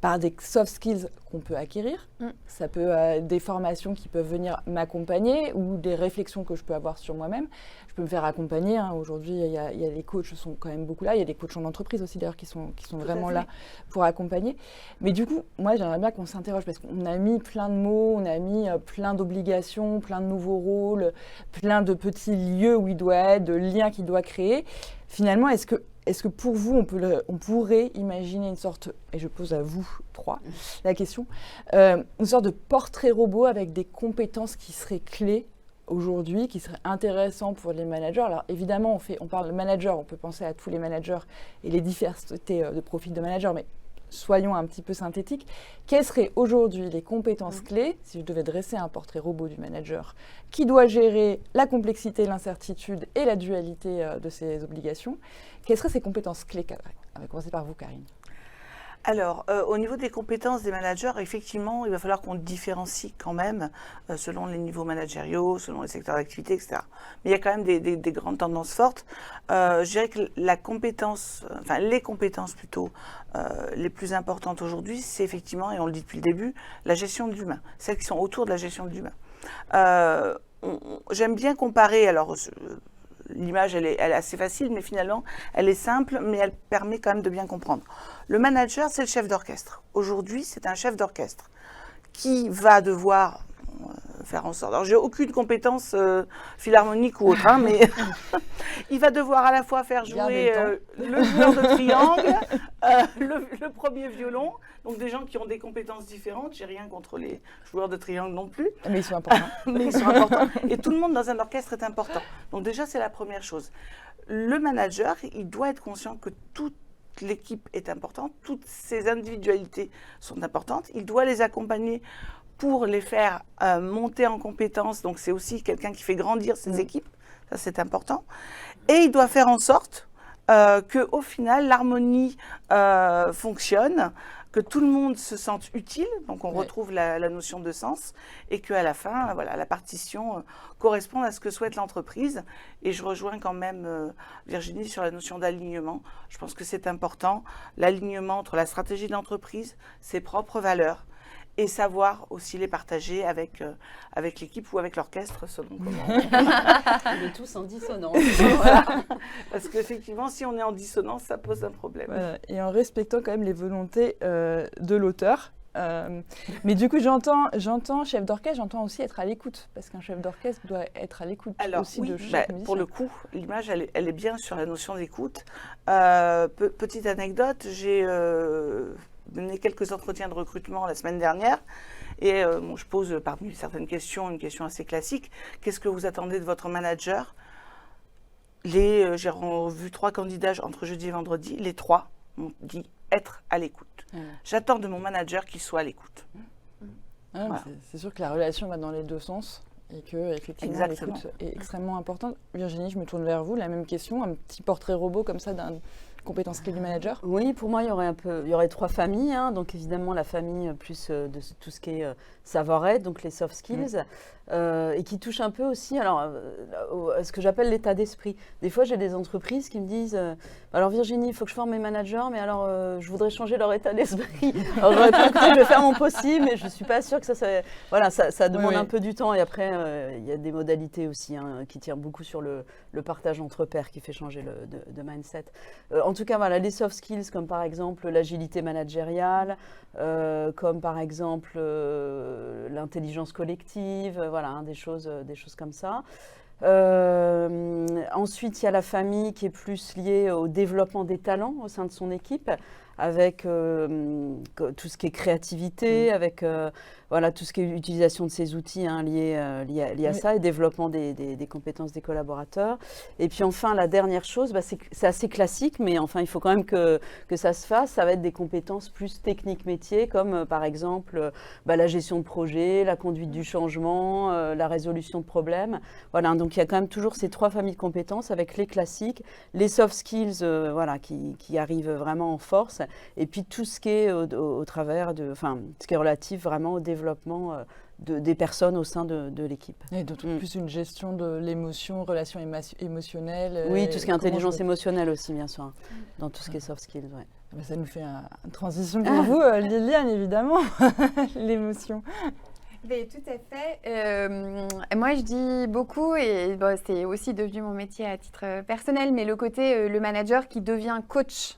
par des soft skills qu'on peut acquérir. Ça peut être des formations qui peuvent venir m'accompagner ou des réflexions que je peux avoir sur moi-même. Je peux me faire accompagner. Hein. Aujourd'hui, il y a les coachs sont quand même beaucoup là. Il y a des coachs en entreprise aussi, d'ailleurs, qui sont vraiment là pour accompagner. Mais du coup, moi, j'aimerais bien qu'on s'interroge parce qu'on a mis plein de mots, on a mis plein d'obligations, plein de nouveaux rôles, plein de petits lieux où il doit être, de liens qu'il doit créer. Finalement, est-ce que pour vous, on pourrait imaginer une sorte, et je pose à vous trois la question, une sorte de portrait robot avec des compétences qui seraient clés aujourd'hui, qui seraient intéressantes pour les managers. Alors évidemment, on parle de manager, on peut penser à tous les managers et les diversités de profils de managers, mais soyons un petit peu synthétiques. Quelles seraient aujourd'hui les compétences clés, si je devais dresser un portrait robot du manager, qui doit gérer la complexité, l'incertitude et la dualité de ses obligations? Quelles seraient ces compétences clés? On va commencer par vous, Karine. Alors, au niveau des compétences des managers, effectivement, il va falloir qu'on différencie quand même selon les niveaux managériaux, selon les secteurs d'activité, etc. Mais il y a quand même des grandes tendances fortes. Je dirais que les compétences plutôt les plus importantes aujourd'hui, c'est effectivement, et on le dit depuis le début, la gestion de l'humain, celles qui sont autour de la gestion de l'humain. J'aime bien comparer, alors l'image, elle est assez facile, mais finalement, elle est simple, mais elle permet quand même de bien comprendre. Le manager, c'est le chef d'orchestre. Aujourd'hui, c'est un chef d'orchestre qui va devoir faire en sorte... Alors, j'ai aucune compétence philharmonique ou autre, hein, mais il va devoir à la fois faire jouer le joueur de triangle, le premier violon, donc des gens qui ont des compétences différentes. J'ai rien contre les joueurs de triangle non plus. Mais ils sont importants. Mais ils sont importants. Et tout le monde dans un orchestre est important. Donc déjà, c'est la première chose. Le manager, il doit être conscient que toute l'équipe est importante, toutes ses individualités sont importantes. Il doit les accompagner pour les faire monter en compétences. Donc c'est aussi quelqu'un qui fait grandir ses équipes. Ça, c'est important. Et il doit faire en sorte qu'au final, l'harmonie fonctionne, que tout le monde se sente utile, donc on retrouve la notion de sens, et qu'à la fin, voilà, la partition corresponde à ce que souhaite l'entreprise. Et je rejoins quand même Virginie sur la notion d'alignement. Je pense que c'est important, l'alignement entre la stratégie de l'entreprise, ses propres valeurs, et savoir aussi les partager avec l'équipe ou avec l'orchestre, selon comment. On est tous en dissonance. Voilà. Parce qu'effectivement, si on est en dissonance, ça pose un problème. Et en respectant quand même les volontés de l'auteur Mais du coup, j'entends chef d'orchestre, j'entends aussi être à l'écoute, parce qu'un chef d'orchestre doit être à l'écoute aussi de chaque musicien. Pour le coup, l'image, elle est bien sur la notion d'écoute. Petite anecdote, j'ai mené quelques entretiens de recrutement la semaine dernière, et je pose parmi certaines questions une question assez classique. Qu'est-ce que vous attendez de votre manager ? J'ai revu 3 candidats entre jeudi et vendredi, les 3 m'ont dit être à l'écoute. J'attends de mon manager qu'il soit à l'écoute. Voilà. C'est sûr que la relation va dans les deux sens et que effectivement l'écoute est extrêmement importante. Virginie, je me tourne vers vous, la même question, un petit portrait robot comme ça d'une compétence clé du manager. Oui, pour moi, il y aurait 3 familles. Donc évidemment, la famille plus de tout ce qui est savoir-être, donc les soft skills, et qui touche un peu aussi à ce que j'appelle l'état d'esprit. Des fois, j'ai des entreprises qui me disent alors Virginie, il faut que je forme mes managers, mais alors je voudrais changer leur état d'esprit. Alors j'aurais pas écouté, je vais faire mon possible, mais je ne suis pas sûre que ça demande un peu du temps. Et après, il y a des modalités aussi qui tirent beaucoup sur le partage entre pairs qui fait changer de mindset. En tout cas, voilà, les soft skills comme par exemple l'agilité managériale, comme par exemple l'intelligence collective, des choses comme ça. Ensuite, il y a la famille qui est plus liée au développement des talents au sein de son équipe, avec tout ce qui est créativité, avec tout ce qui est utilisation de ces outils liés à ça, et développement des compétences des collaborateurs. Et puis enfin, la dernière chose, c'est assez classique, mais enfin, il faut quand même que ça se fasse. Ça va être des compétences plus techniques métiers, comme par exemple la gestion de projet, la conduite du changement, la résolution de problèmes. Voilà, donc il y a quand même toujours ces 3 familles de compétences avec les classiques, les soft skills qui arrivent vraiment en force, et puis tout ce qui est au travers ce qui est relatif vraiment au développement des personnes au sein de l'équipe. Et d'autant plus une gestion de l'émotion, relations émotionnelles. Oui, tout ce qui est intelligence émotionnelle aussi, bien sûr, dans tout ce qui est soft skills. Ouais. Ça nous fait une transition pour vous, Liliane, évidemment, l'émotion. Mais tout à fait. Moi, je dis beaucoup, et c'est aussi devenu mon métier à titre personnel, mais le côté le manager qui devient coach.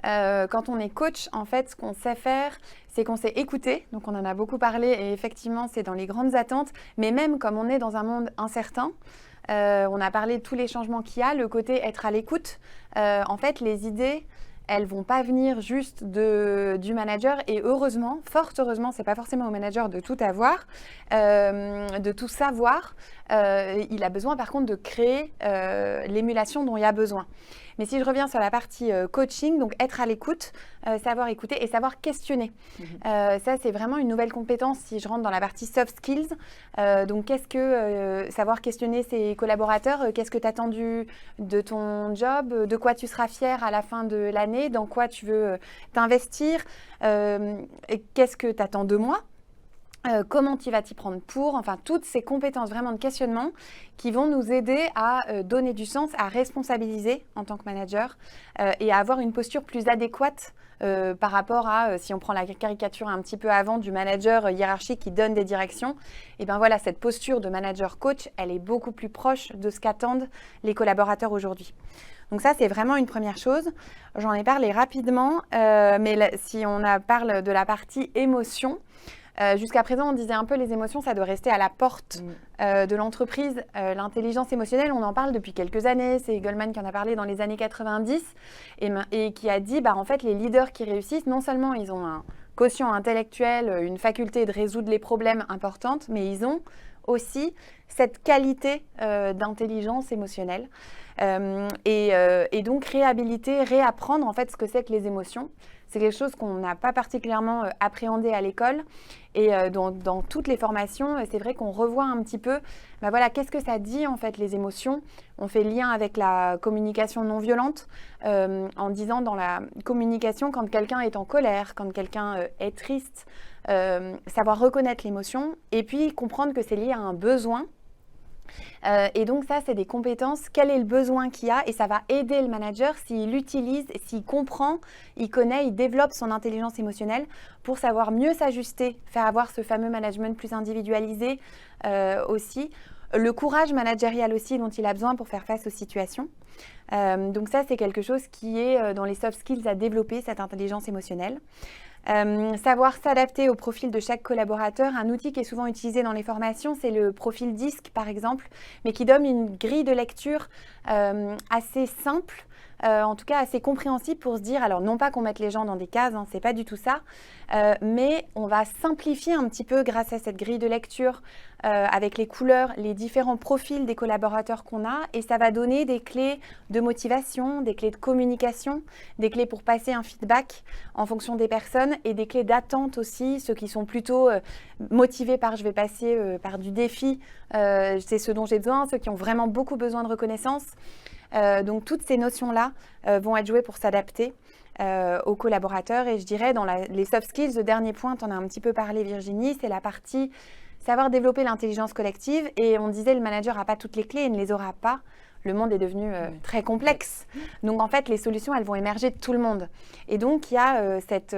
Quand on est coach, en fait, ce qu'on sait faire, c'est qu'on sait écouter. Donc, on en a beaucoup parlé, et effectivement, c'est dans les grandes attentes. Mais même comme on est dans un monde incertain, on a parlé de tous les changements qu'il y a, le côté être à l'écoute. En fait, les idées, elles vont pas venir juste du manager, et heureusement, fort heureusement, c'est pas forcément au manager de tout avoir, de tout savoir. Il a besoin par contre de créer l'émulation dont il y a besoin. Mais si je reviens sur la partie coaching, donc être à l'écoute, savoir écouter et savoir questionner. Ça, c'est vraiment une nouvelle compétence si je rentre dans la partie soft skills. Donc, qu'est-ce que savoir questionner ses collaborateurs, qu'est-ce que tu attends de ton job, de quoi tu seras fier à la fin de l'année, dans quoi tu veux t'investir, et qu'est-ce que tu attends de moi. Comment tu vas t'y prendre pour, enfin toutes ces compétences vraiment de questionnement qui vont nous aider à donner du sens, à responsabiliser en tant que manager et à avoir une posture plus adéquate par rapport à, si on prend la caricature un petit peu avant du manager hiérarchique qui donne des directions, et bien voilà, cette posture de manager coach, elle est beaucoup plus proche de ce qu'attendent les collaborateurs aujourd'hui. Donc ça, c'est vraiment une première chose. J'en ai parlé rapidement, mais si on parle de la partie émotion, jusqu'à présent, on disait un peu les émotions, ça doit rester à la porte de l'entreprise. L'intelligence émotionnelle, on en parle depuis quelques années. C'est Goleman qui en a parlé dans les années 90 et qui a dit, en fait, les leaders qui réussissent, non seulement ils ont un quotient intellectuel, une faculté de résoudre les problèmes importante, mais ils ont aussi cette qualité d'intelligence émotionnelle. Et donc, réapprendre en fait ce que c'est que les émotions. C'est quelque chose qu'on n'a pas particulièrement appréhendé à l'école. Et dans toutes les formations, c'est vrai qu'on revoit un petit peu, qu'est-ce que ça dit en fait les émotions. On fait lien avec la communication non violente en disant dans la communication, quand quelqu'un est en colère, quand quelqu'un est triste, savoir reconnaître l'émotion et puis comprendre que c'est lié à un besoin. Et donc ça, c'est des compétences. Quel est le besoin qu'il y a? Et ça va aider le manager s'il l'utilise, s'il comprend, il connaît, il développe son intelligence émotionnelle pour savoir mieux s'ajuster, faire avoir ce fameux management plus individualisé aussi. Le courage managérial aussi dont il a besoin pour faire face aux situations. Donc ça, c'est quelque chose qui est dans les soft skills à développer, cette intelligence émotionnelle. Savoir s'adapter au profil de chaque collaborateur. Un outil qui est souvent utilisé dans les formations, c'est le profil DISC par exemple, mais qui donne une grille de lecture assez simple, en tout cas assez compréhensible pour se dire, alors non pas qu'on mette les gens dans des cases, c'est pas du tout ça, mais on va simplifier un petit peu grâce à cette grille de lecture avec les couleurs, les différents profils des collaborateurs qu'on a, et ça va donner des clés de motivation, des clés de communication, des clés pour passer un feedback en fonction des personnes et des clés d'attente aussi, ceux qui sont plutôt motivés par je vais passer par du défi, c'est ce dont j'ai besoin, ceux qui ont vraiment beaucoup besoin de reconnaissance. Donc toutes ces notions-là vont être jouées pour s'adapter aux collaborateurs. Et je dirais dans les soft skills, le dernier point, tu en as un petit peu parlé Virginie, c'est la partie savoir développer l'intelligence collective. Et on disait le manager n'a pas toutes les clés et ne les aura pas. Le monde est devenu très complexe. Donc en fait, les solutions, elles vont émerger de tout le monde. Et donc il y a cette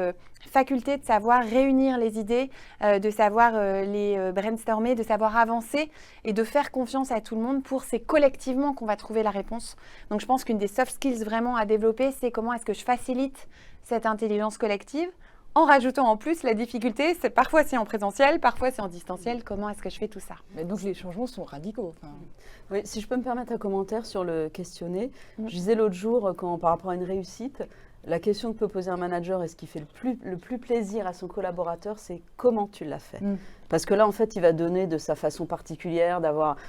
faculté de savoir réunir les idées, de savoir les brainstormer, de savoir avancer et de faire confiance à tout le monde pour c'est collectivement qu'on va trouver la réponse. Donc je pense qu'une des soft skills vraiment à développer, c'est comment est-ce que je facilite cette intelligence collective en rajoutant en plus la difficulté, c'est parfois c'est en présentiel, parfois c'est en distanciel, comment est-ce que je fais tout ça? Mais donc les changements sont radicaux. Oui, si je peux me permettre un commentaire sur le questionnaire, je disais l'autre jour, par rapport à une réussite, la question que peut poser un manager et ce qui fait le plus plaisir à son collaborateur, c'est comment tu l'as fait. Parce que là, en fait, il va donner de sa façon particulière,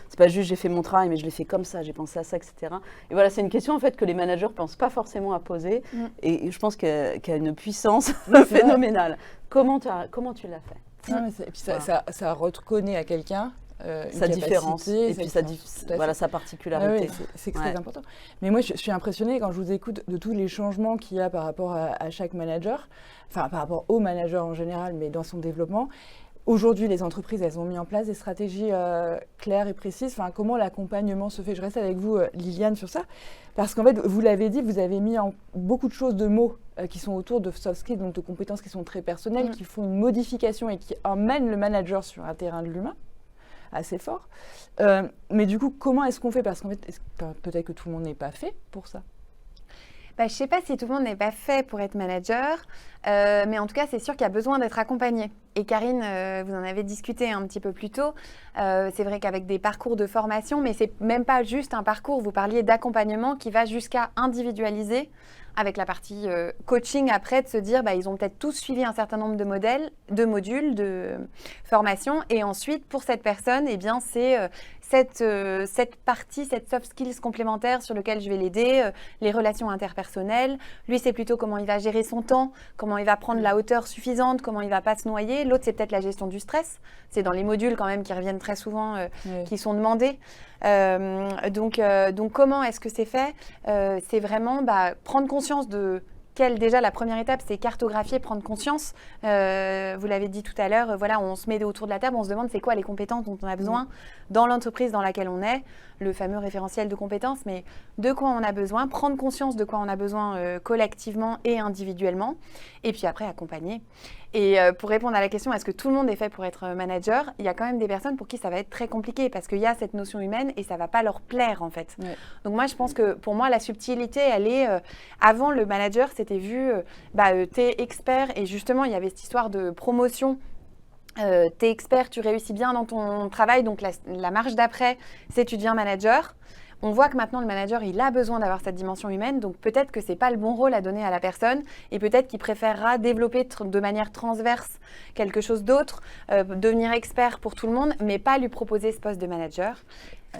c'est pas juste j'ai fait mon travail, mais je l'ai fait comme ça, j'ai pensé à ça, etc. Et voilà, c'est une question en fait que les managers pensent pas forcément à poser, et je pense qu'elle a une puissance phénoménale. Comment tu l'as fait. Et puis ça reconnaît à quelqu'un sa différence et puis sa particularité. Ah oui, c'est très important. Mais moi, je suis impressionnée quand je vous écoute de tous les changements qu'il y a par rapport à chaque manager, enfin par rapport au manager en général, mais dans son développement. Aujourd'hui, les entreprises, elles ont mis en place des stratégies claires et précises. Enfin, comment l'accompagnement se fait? Je reste avec vous, Liliane, sur ça. Parce qu'en fait, vous l'avez dit, vous avez mis en beaucoup de choses, de mots qui sont autour de soft skills, donc de compétences qui sont très personnelles, qui font une modification et qui emmènent le manager sur un terrain de l'humain assez fort. Mais du coup, comment est-ce qu'on fait? Parce qu'en fait, peut-être que tout le monde n'est pas fait pour ça. Je ne sais pas si tout le monde n'est pas fait pour être manager, mais en tout cas, c'est sûr qu'il y a besoin d'être accompagné. Et Karine, vous en avez discuté un petit peu plus tôt. C'est vrai qu'avec des parcours de formation, mais ce n'est même pas juste un parcours. Vous parliez d'accompagnement qui va jusqu'à individualiser, avec la partie coaching après, de se dire ils ont peut-être tous suivi un certain nombre de modules de formation. Et ensuite, pour cette personne, c'est cette partie, cette soft skills complémentaire sur lequel je vais l'aider, les relations interpersonnelles. Lui, c'est plutôt comment il va gérer son temps, comment il va prendre la hauteur suffisante, comment il ne va pas se noyer. L'autre, c'est peut-être la gestion du stress. C'est dans les modules quand même qui reviennent très souvent, qui sont demandés. Donc, comment est-ce que c'est fait? C'est vraiment prendre conscience de déjà la première étape, c'est cartographier, prendre conscience. Vous l'avez dit tout à l'heure, on se met autour de la table, on se demande c'est quoi les compétences dont on a besoin dans l'entreprise dans laquelle on est, le fameux référentiel de compétences, mais de quoi on a besoin, prendre conscience de quoi on a besoin collectivement et individuellement, et puis après accompagner. Et pour répondre à la question, est-ce que tout le monde est fait pour être manager? Il y a quand même des personnes pour qui ça va être très compliqué parce qu'il y a cette notion humaine et ça ne va pas leur plaire en fait. Ouais. Donc moi, je pense que pour moi, la subtilité, elle est... avant, le manager, c'était vu, t'es expert et justement, il y avait cette histoire de promotion. T'es expert, tu réussis bien dans ton travail, donc la marche d'après, c'est tu deviens manager. On voit que maintenant, le manager, il a besoin d'avoir cette dimension humaine, donc peut-être que ce n'est pas le bon rôle à donner à la personne et peut-être qu'il préférera développer de manière transverse quelque chose d'autre, devenir expert pour tout le monde, mais pas lui proposer ce poste de manager.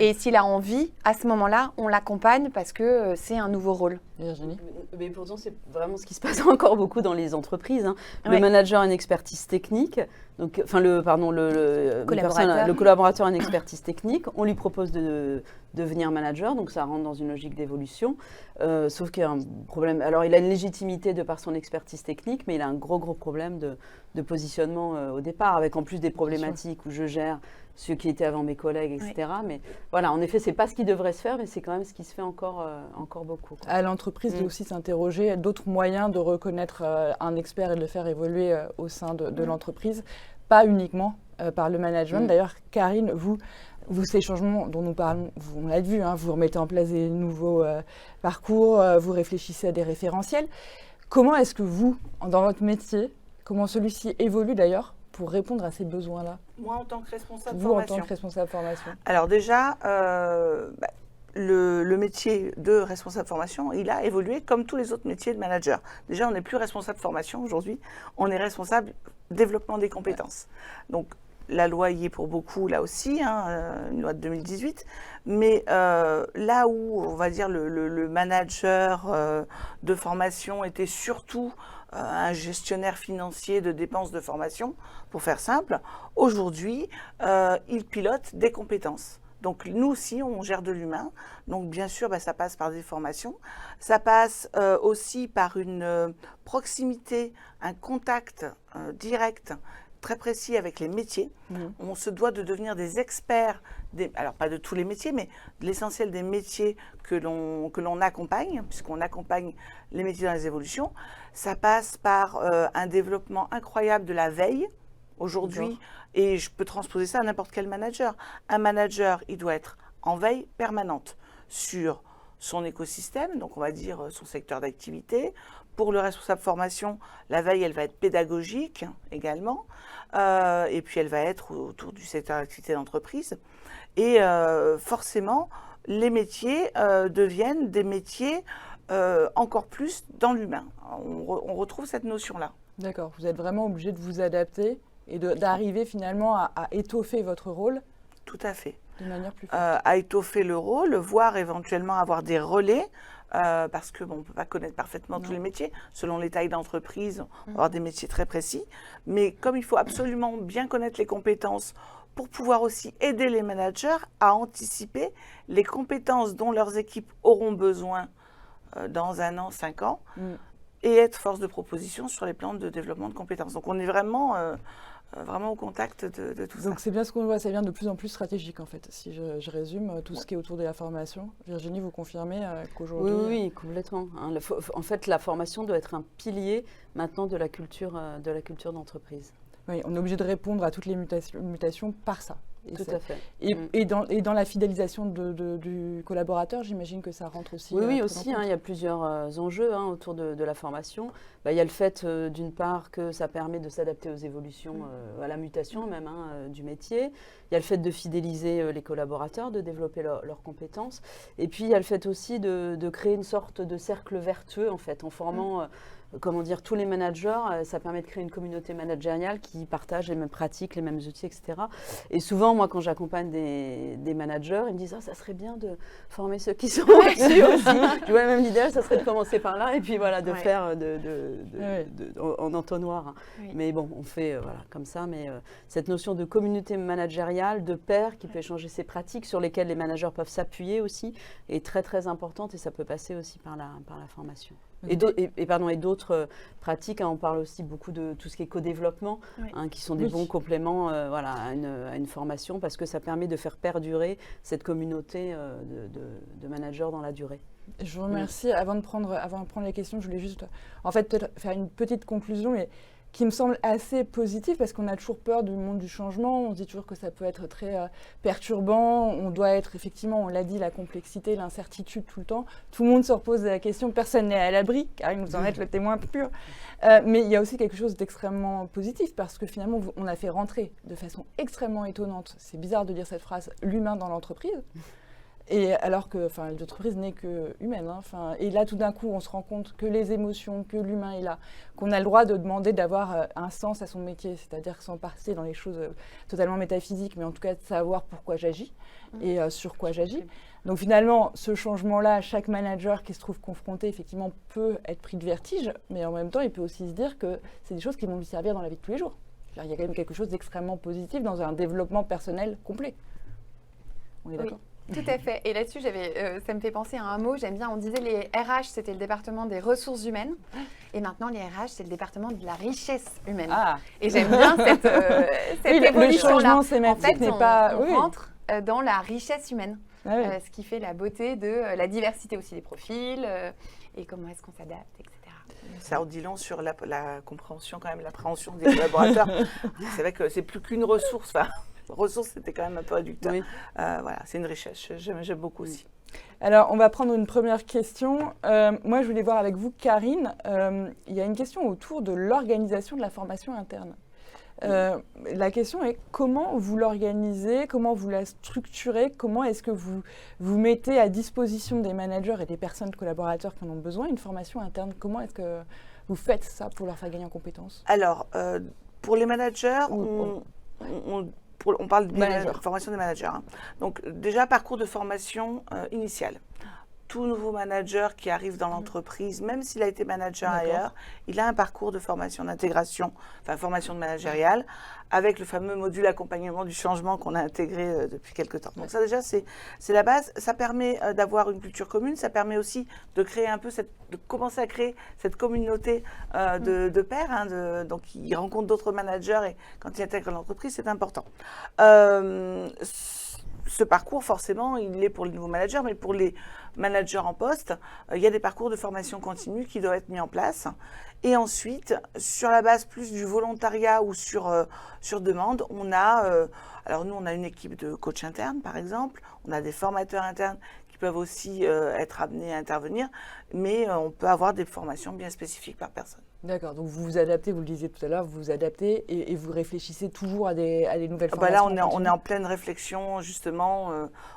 Et s'il a envie, à ce moment-là, on l'accompagne parce que c'est un nouveau rôle. Virginie? Mais pourtant, c'est vraiment ce qui se passe encore beaucoup dans les entreprises. Le manager a une expertise technique, donc, le collaborateur a une expertise technique. On lui propose de devenir manager, donc ça rentre dans une logique d'évolution. Sauf qu'il y a un problème. Alors, il a une légitimité de par son expertise technique, mais il a un gros problème de positionnement au départ, avec en plus des problématiques où je gère ceux qui étaient avant mes collègues, etc. Oui. Mais voilà, en effet, ce n'est pas ce qui devrait se faire, mais c'est quand même ce qui se fait encore beaucoup. À l'entreprise de aussi s'interroger, d'autres moyens de reconnaître un expert et de le faire évoluer au sein de l'entreprise, pas uniquement par le management. D'ailleurs, Karine, vous, ces changements dont nous parlons, on l'a vu, vous remettez en place des nouveaux parcours, vous réfléchissez à des référentiels. Comment est-ce que vous, dans votre métier, Comment celui-ci évolue d'ailleurs pour répondre à ces besoins-là? Moi, en tant que responsable Vous, formation. en tant que responsable formation. Alors déjà, le métier de responsable formation, il a évolué comme tous les autres métiers de manager. Déjà, on n'est plus responsable formation aujourd'hui, on est responsable développement des compétences. Donc, la loi y est pour beaucoup, là aussi, une loi de 2018. Mais là où, on va dire, le manager de formation était surtout un gestionnaire financier de dépenses de formation, pour faire simple, aujourd'hui, il pilote des compétences. Donc nous aussi, on gère de l'humain. Donc bien sûr, ça passe par des formations. Ça passe aussi par une proximité, un contact direct, très précis avec les métiers. On se doit de devenir des experts, alors pas de tous les métiers, mais de l'essentiel des métiers que l'on accompagne, puisqu'on accompagne les métiers dans les évolutions. Ça passe par un développement incroyable de la veille. Aujourd'hui, et je peux transposer ça à n'importe quel manager. Un manager, il doit être en veille permanente sur son écosystème, donc on va dire son secteur d'activité. Pour le responsable formation, la veille, elle va être pédagogique également, et puis elle va être autour du secteur d'activité d'entreprise. Et forcément, les métiers deviennent des métiers encore plus dans l'humain. On retrouve cette notion-là. D'accord, vous êtes vraiment obligé de vous adapter et d'arriver finalement à étoffer votre rôle. Tout à fait. De manière plus forte. À étoffer le rôle, voire éventuellement avoir des relais, parce qu'on ne peut pas connaître parfaitement tous les métiers. Selon les tailles d'entreprise, on va avoir des métiers très précis. Mais comme il faut absolument bien connaître les compétences pour pouvoir aussi aider les managers à anticiper les compétences dont leurs équipes auront besoin dans 1 an, 5 ans, et être force de proposition sur les plans de développement de compétences. Donc on est vraiment au contact de tout ça. Donc c'est bien ce qu'on voit, ça devient de plus en plus stratégique en fait, si je résume tout ce qui est autour de la formation. Virginie, vous confirmez qu'aujourd'hui... Oui, complètement. En fait, la formation doit être un pilier maintenant de la culture d'entreprise. Oui, on est obligé de répondre à toutes les mutations par ça. Tout à fait. Et dans la fidélisation du collaborateur, j'imagine que ça rentre aussi. Oui, aussi. Il y a plusieurs enjeux autour de la formation. Il y a le fait, d'une part, que ça permet de s'adapter aux évolutions, à la mutation même du métier. Il y a le fait de fidéliser les collaborateurs, de développer leurs compétences. Et puis, il y a le fait aussi de créer une sorte de cercle vertueux, en fait, en formant... tous les managers, ça permet de créer une communauté managériale qui partage les mêmes pratiques, les mêmes outils, etc. Et souvent, moi, quand j'accompagne des managers, ils me disent « Ah, ça serait bien de former ceux qui sont au-dessus aussi. » Je vois même l'idéal, ça serait de commencer par là et puis voilà, de faire en entonnoir. Oui. Mais bon, on fait comme ça. Mais cette notion de communauté managériale, de pairs qui peut échanger ses pratiques, sur lesquelles les managers peuvent s'appuyer aussi, est très, très importante et ça peut passer aussi par la formation. Et d'autres pratiques, on parle aussi beaucoup de tout ce qui est co-développement, qui sont des bons compléments à une formation, parce que ça permet de faire perdurer cette communauté de managers dans la durée. Je vous remercie. Avant de prendre les questions, je voulais juste peut-être faire une petite conclusion, mais qui me semble assez positive, parce qu'on a toujours peur du monde du changement, on se dit toujours que ça peut être très perturbant, on doit être effectivement, on l'a dit, la complexité, l'incertitude tout le temps, tout le monde se repose la question, personne n'est à l'abri, car vous en êtes le témoin pur, mais il y a aussi quelque chose d'extrêmement positif, parce que finalement on a fait rentrer de façon extrêmement étonnante, c'est bizarre de dire cette phrase, l'humain dans l'entreprise. Et alors que l'entreprise n'est que humaine. Et là, tout d'un coup, on se rend compte que les émotions, que l'humain est là, qu'on a le droit de demander d'avoir un sens à son métier, c'est-à-dire sans passer dans les choses totalement métaphysiques, mais en tout cas de savoir pourquoi j'agis et sur quoi j'agis. Donc finalement, ce changement-là, chaque manager qui se trouve confronté, effectivement, peut être pris de vertige, mais en même temps, il peut aussi se dire que c'est des choses qui vont lui servir dans la vie de tous les jours. Il y a quand même quelque chose d'extrêmement positif dans un développement personnel complet. On est d'accord ? Tout à fait. Et là-dessus, ça me fait penser à un mot, j'aime bien, on disait les RH, c'était le département des ressources humaines. Et maintenant, les RH, c'est le département de la richesse humaine. Ah. Et j'aime bien cette évolution-là. Le changement sémantique n'est pas... On rentre dans la richesse humaine, ce qui fait la beauté de la diversité aussi des profils et comment est-ce qu'on s'adapte, etc. Ça en dit long sur la compréhension, quand même, l'appréhension des collaborateurs. C'est vrai que c'est plus qu'une ressource. ressources, c'était quand même un peu réducteur. Oui. Voilà, c'est une richesse. J'aime beaucoup aussi. Alors, on va prendre une première question. Moi, je voulais voir avec vous, Karine. Il y a une question autour de l'organisation de la formation interne. La question est comment vous l'organisez, comment vous la structurez, comment est-ce que vous mettez à disposition des managers et des personnes collaborateurs qui en ont besoin une formation interne. Comment est-ce que vous faites ça pour leur faire gagner en compétences? Alors, pour les managers, on parle de formation des managers. Hein. Donc, déjà, parcours de formation initial. Tout nouveau manager qui arrive dans l'entreprise, même s'il a été manager ailleurs, il a un parcours de formation d'intégration, enfin formation de managériale, avec le fameux module accompagnement du changement qu'on a intégré depuis quelques temps. Donc ça déjà, c'est la base. Ça permet d'avoir une culture commune, ça permet aussi de créer un peu, de commencer à créer cette communauté de pairs, hein, donc il rencontre d'autres managers et quand il intègre l'entreprise, c'est important. Ce parcours, forcément, il est pour les nouveaux managers, mais pour les managers en poste, il y a des parcours de formation continue qui doivent être mis en place. Et ensuite, sur la base plus du volontariat ou sur demande, on a, alors nous, on a une équipe de coachs internes, par exemple, on a des formateurs internes qui peuvent aussi être amenés à intervenir, mais on peut avoir des formations bien spécifiques par personne. D'accord, donc vous vous adaptez, vous le disiez tout à l'heure, vous vous adaptez et vous réfléchissez toujours à des nouvelles formations. Là, on est en pleine réflexion, justement,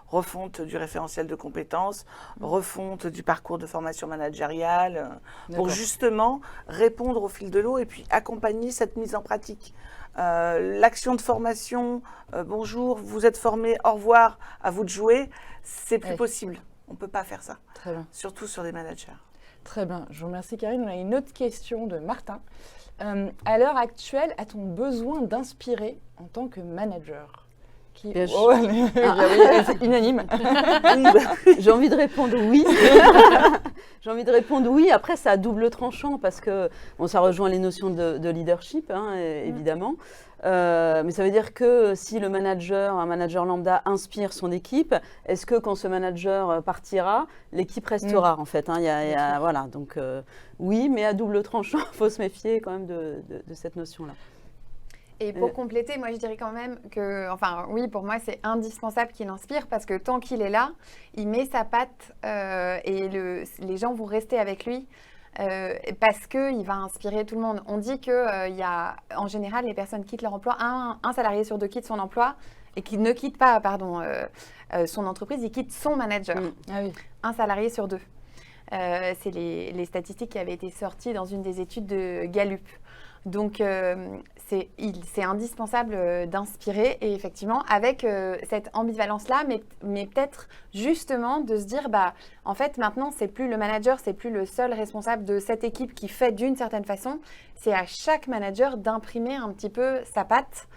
refonte du référentiel de compétences, refonte du parcours de formation managériale, pour justement répondre au fil de l'eau et puis accompagner cette mise en pratique. L'action de formation, bonjour, vous êtes formé, au revoir, à vous de jouer, c'est plus possible. On ne peut pas faire ça, Très bien. Surtout sur des managers. Très bien, je vous remercie Karine. On a une autre question de Martin. À l'heure actuelle, a-t-on besoin d'inspirer en tant que manager? C'est unanime. J'ai envie de répondre oui. J'ai envie de répondre oui. Après, ça a double tranchant parce que ça rejoint les notions de leadership, hein, évidemment. Mais ça veut dire que si un manager lambda inspire son équipe, est-ce que quand ce manager partira, l'équipe restera en fait, hein, voilà, donc oui, mais à double tranchant, il faut se méfier quand même de cette notion-là. Et pour compléter, moi je dirais quand même que, oui, pour moi c'est indispensable qu'il inspire parce que tant qu'il est là, il met sa patte et les gens vont rester avec lui. Parce qu'il va inspirer tout le monde. On dit qu'il y a, en général, les personnes quittent leur emploi, un salarié sur deux quitte son emploi et qui ne quitte pas son entreprise, il quitte son manager. Ah oui. Un salarié sur deux. C'est les statistiques qui avaient été sorties dans une des études de Gallup. Donc, c'est indispensable d'inspirer et effectivement, avec cette ambivalence-là, mais peut-être justement de se dire, en fait, maintenant, c'est plus le manager, c'est plus le seul responsable de cette équipe qui fait d'une certaine façon. C'est à chaque manager d'imprimer un petit peu sa patte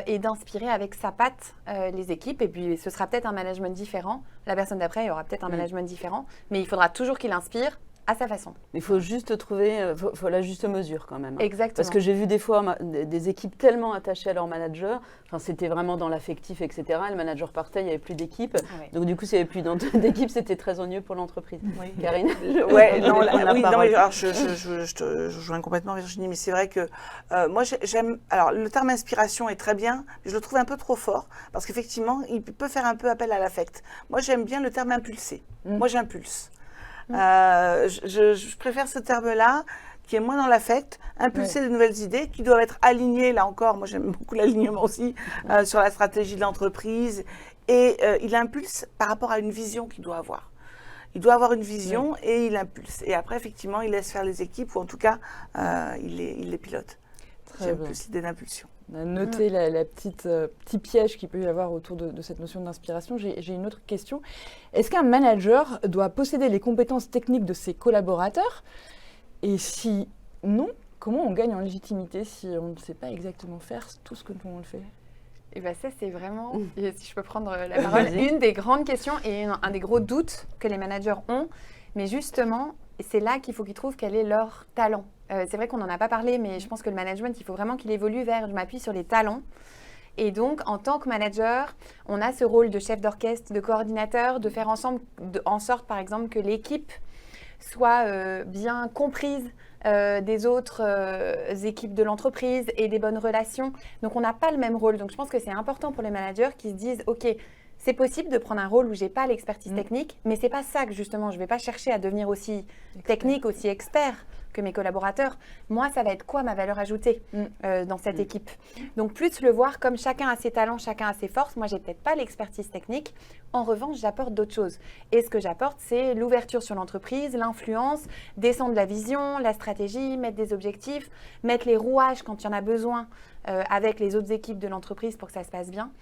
et d'inspirer avec sa patte les équipes. Et puis, ce sera peut-être un management différent. La personne d'après, il y aura peut-être un management différent, mais il faudra toujours qu'il inspire à sa façon. Il faut juste trouver faut la juste mesure quand même. Hein. Exactement. Parce que j'ai vu des fois des équipes tellement attachées à leur manager, c'était vraiment dans l'affectif, etc. Le manager partait, il n'y avait plus d'équipe. Ah ouais. Donc du coup, s'il n'y avait plus d'équipe, c'était très ennuyeux pour l'entreprise. Oui. Karine je rejoins complètement Virginie, mais c'est vrai que moi j'aime. Alors le terme inspiration est très bien, mais je le trouve un peu trop fort parce qu'effectivement, il peut faire un peu appel à l'affect. Moi, j'aime bien le terme impulsé. Moi, j'impulse. Je préfère ce terme-là, qui est moins dans l'affect, impulser de nouvelles idées, qui doivent être alignées, là encore, moi j'aime beaucoup l'alignement aussi, sur la stratégie de l'entreprise, et il impulse par rapport à une vision qu'il doit avoir. Il doit avoir une vision et il impulse. Et après, effectivement, il laisse faire les équipes, ou en tout cas, il les pilote. J'aime plus l'idée d'impulsion. On a noté la petit piège qu'il peut y avoir autour de cette notion d'inspiration. J'ai une autre question. Est-ce qu'un manager doit posséder les compétences techniques de ses collaborateurs? Et si non, comment on gagne en légitimité si on ne sait pas exactement faire tout ce que tout le monde fait? Et ça, c'est vraiment, si je peux prendre la parole, une des grandes questions et un des gros doutes que les managers ont. Mais justement, c'est là qu'il faut qu'ils trouvent quel est leur talent. C'est vrai qu'on n'en a pas parlé, mais je pense que le management, il faut vraiment qu'il évolue vers, je m'appuie sur les talents. Et donc, en tant que manager, on a ce rôle de chef d'orchestre, de coordinateur, de faire en sorte, par exemple, que l'équipe soit bien comprise des autres équipes de l'entreprise et des bonnes relations. Donc, on n'a pas le même rôle. Donc, je pense que c'est important pour les managers qui se disent, OK, c'est possible de prendre un rôle où j'ai pas l'expertise technique, mais c'est pas ça que justement, je vais pas chercher à devenir aussi technique, aussi expert que mes collaborateurs. Moi, ça va être quoi ma valeur ajoutée dans cette équipe? Donc, plus le voir comme chacun a ses talents, chacun a ses forces. Moi, j'ai peut-être pas l'expertise technique. En revanche, j'apporte d'autres choses. Et ce que j'apporte, c'est l'ouverture sur l'entreprise, l'influence, descendre la vision, la stratégie, mettre des objectifs, mettre les rouages quand il y en a besoin avec les autres équipes de l'entreprise pour que ça se passe bien.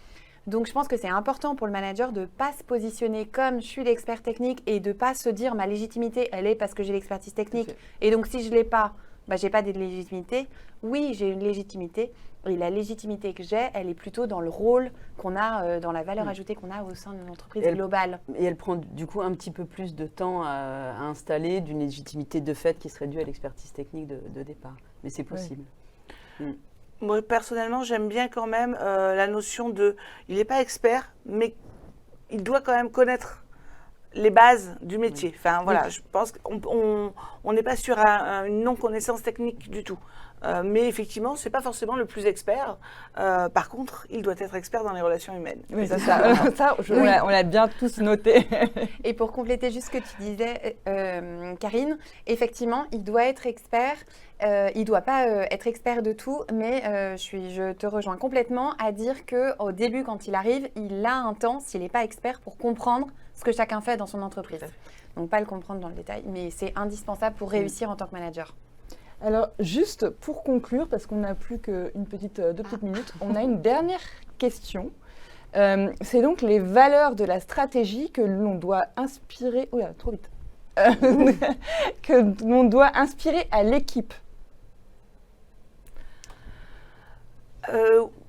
Donc, je pense que c'est important pour le manager de ne pas se positionner comme je suis l'expert technique et de ne pas se dire ma légitimité, elle est parce que j'ai l'expertise technique. Et donc, si je ne l'ai pas, je n'ai pas de légitimité. Oui, j'ai une légitimité. Et la légitimité que j'ai, elle est plutôt dans le rôle qu'on a, dans la valeur ajoutée qu'on a au sein de l'entreprise globale. Et elle prend du coup un petit peu plus de temps à installer d'une légitimité de fait qui serait due à l'expertise technique de départ. Mais c'est possible. Oui. Moi, personnellement, j'aime bien quand même la notion de... Il n'est pas expert, mais il doit quand même connaître les bases du métier. Enfin, voilà, je pense qu'on n'est pas sur une non-connaissance technique du tout. Mais effectivement, ce n'est pas forcément le plus expert. Par contre, il doit être expert dans les relations humaines. Oui, c'est ça. On l'a bien tous noté. Et pour compléter juste ce que tu disais, Karine, effectivement, il doit être expert. Il ne doit pas être expert de tout, mais je te rejoins complètement à dire qu'au début, quand il arrive, il a un temps, s'il n'est pas expert, pour comprendre ce que chacun fait dans son entreprise. Donc, pas le comprendre dans le détail, mais c'est indispensable pour réussir en tant que manager. Alors, juste pour conclure, parce qu'on n'a plus que deux petites minutes, on a une dernière question. C'est donc les valeurs de la stratégie que l'on doit inspirer... Oh là, trop vite. Que l'on doit inspirer à l'équipe.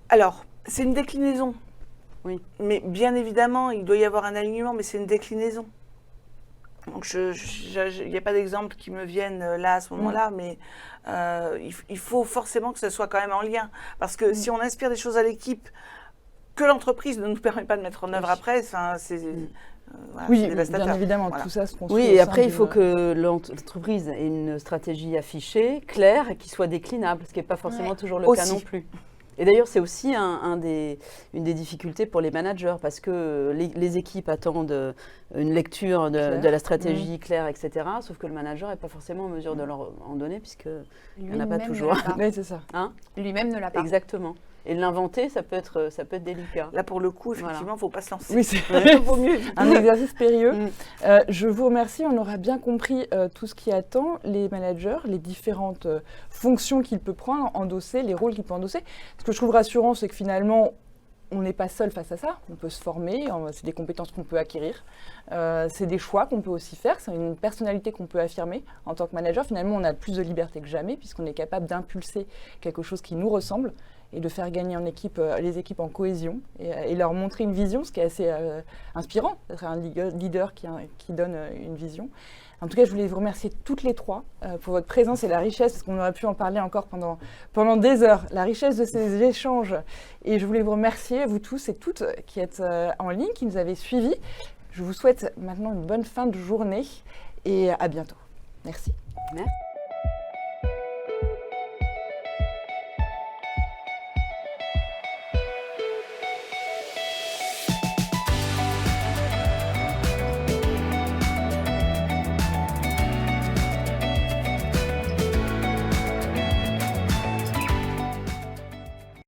Alors, c'est une déclinaison. Oui. Mais bien évidemment, il doit y avoir un alignement, mais c'est une déclinaison. Donc, il n'y a pas d'exemple qui me viennent là à ce moment-là, mais il faut forcément que ce soit quand même en lien. Parce que si on inspire des choses à l'équipe que l'entreprise ne nous permet pas de mettre en œuvre après, c'est dévastateur. Bien évidemment, voilà. Tout ça se construit. Oui, et après, il faut que l'entreprise ait une stratégie affichée, claire, et qui soit déclinable, ce qui n'est pas forcément toujours le cas non plus. Et d'ailleurs, c'est aussi une des difficultés pour les managers, parce que les équipes attendent une lecture de la stratégie claire, etc. Sauf que le manager n'est pas forcément en mesure de leur en donner, puisqu'il n'y en a pas toujours. Oui, c'est ça. Hein? Lui-même ne l'a pas. Exactement. Et l'inventer, ça peut être délicat. Là, pour le coup, effectivement, il ne faut pas se lancer. Oui, c'est vaut mieux. un exercice périlleux. Je vous remercie. On aura bien compris tout ce qui attend les managers, les différentes fonctions qu'il peut prendre, endosser, les rôles qu'il peut endosser. Ce que je trouve rassurant, c'est que finalement, on n'est pas seul face à ça. On peut se former. C'est des compétences qu'on peut acquérir. C'est des choix qu'on peut aussi faire. C'est une personnalité qu'on peut affirmer en tant que manager. Finalement, on a plus de liberté que jamais puisqu'on est capable d'impulser quelque chose qui nous ressemble et de faire gagner les équipes en cohésion et leur montrer une vision, ce qui est assez inspirant, d'être un leader qui donne une vision. En tout cas, je voulais vous remercier toutes les trois pour votre présence et la richesse, parce qu'on aurait pu en parler encore pendant des heures, la richesse de ces échanges. Et je voulais vous remercier, vous tous et toutes qui êtes en ligne, qui nous avez suivis. Je vous souhaite maintenant une bonne fin de journée et à bientôt. Merci. Merci.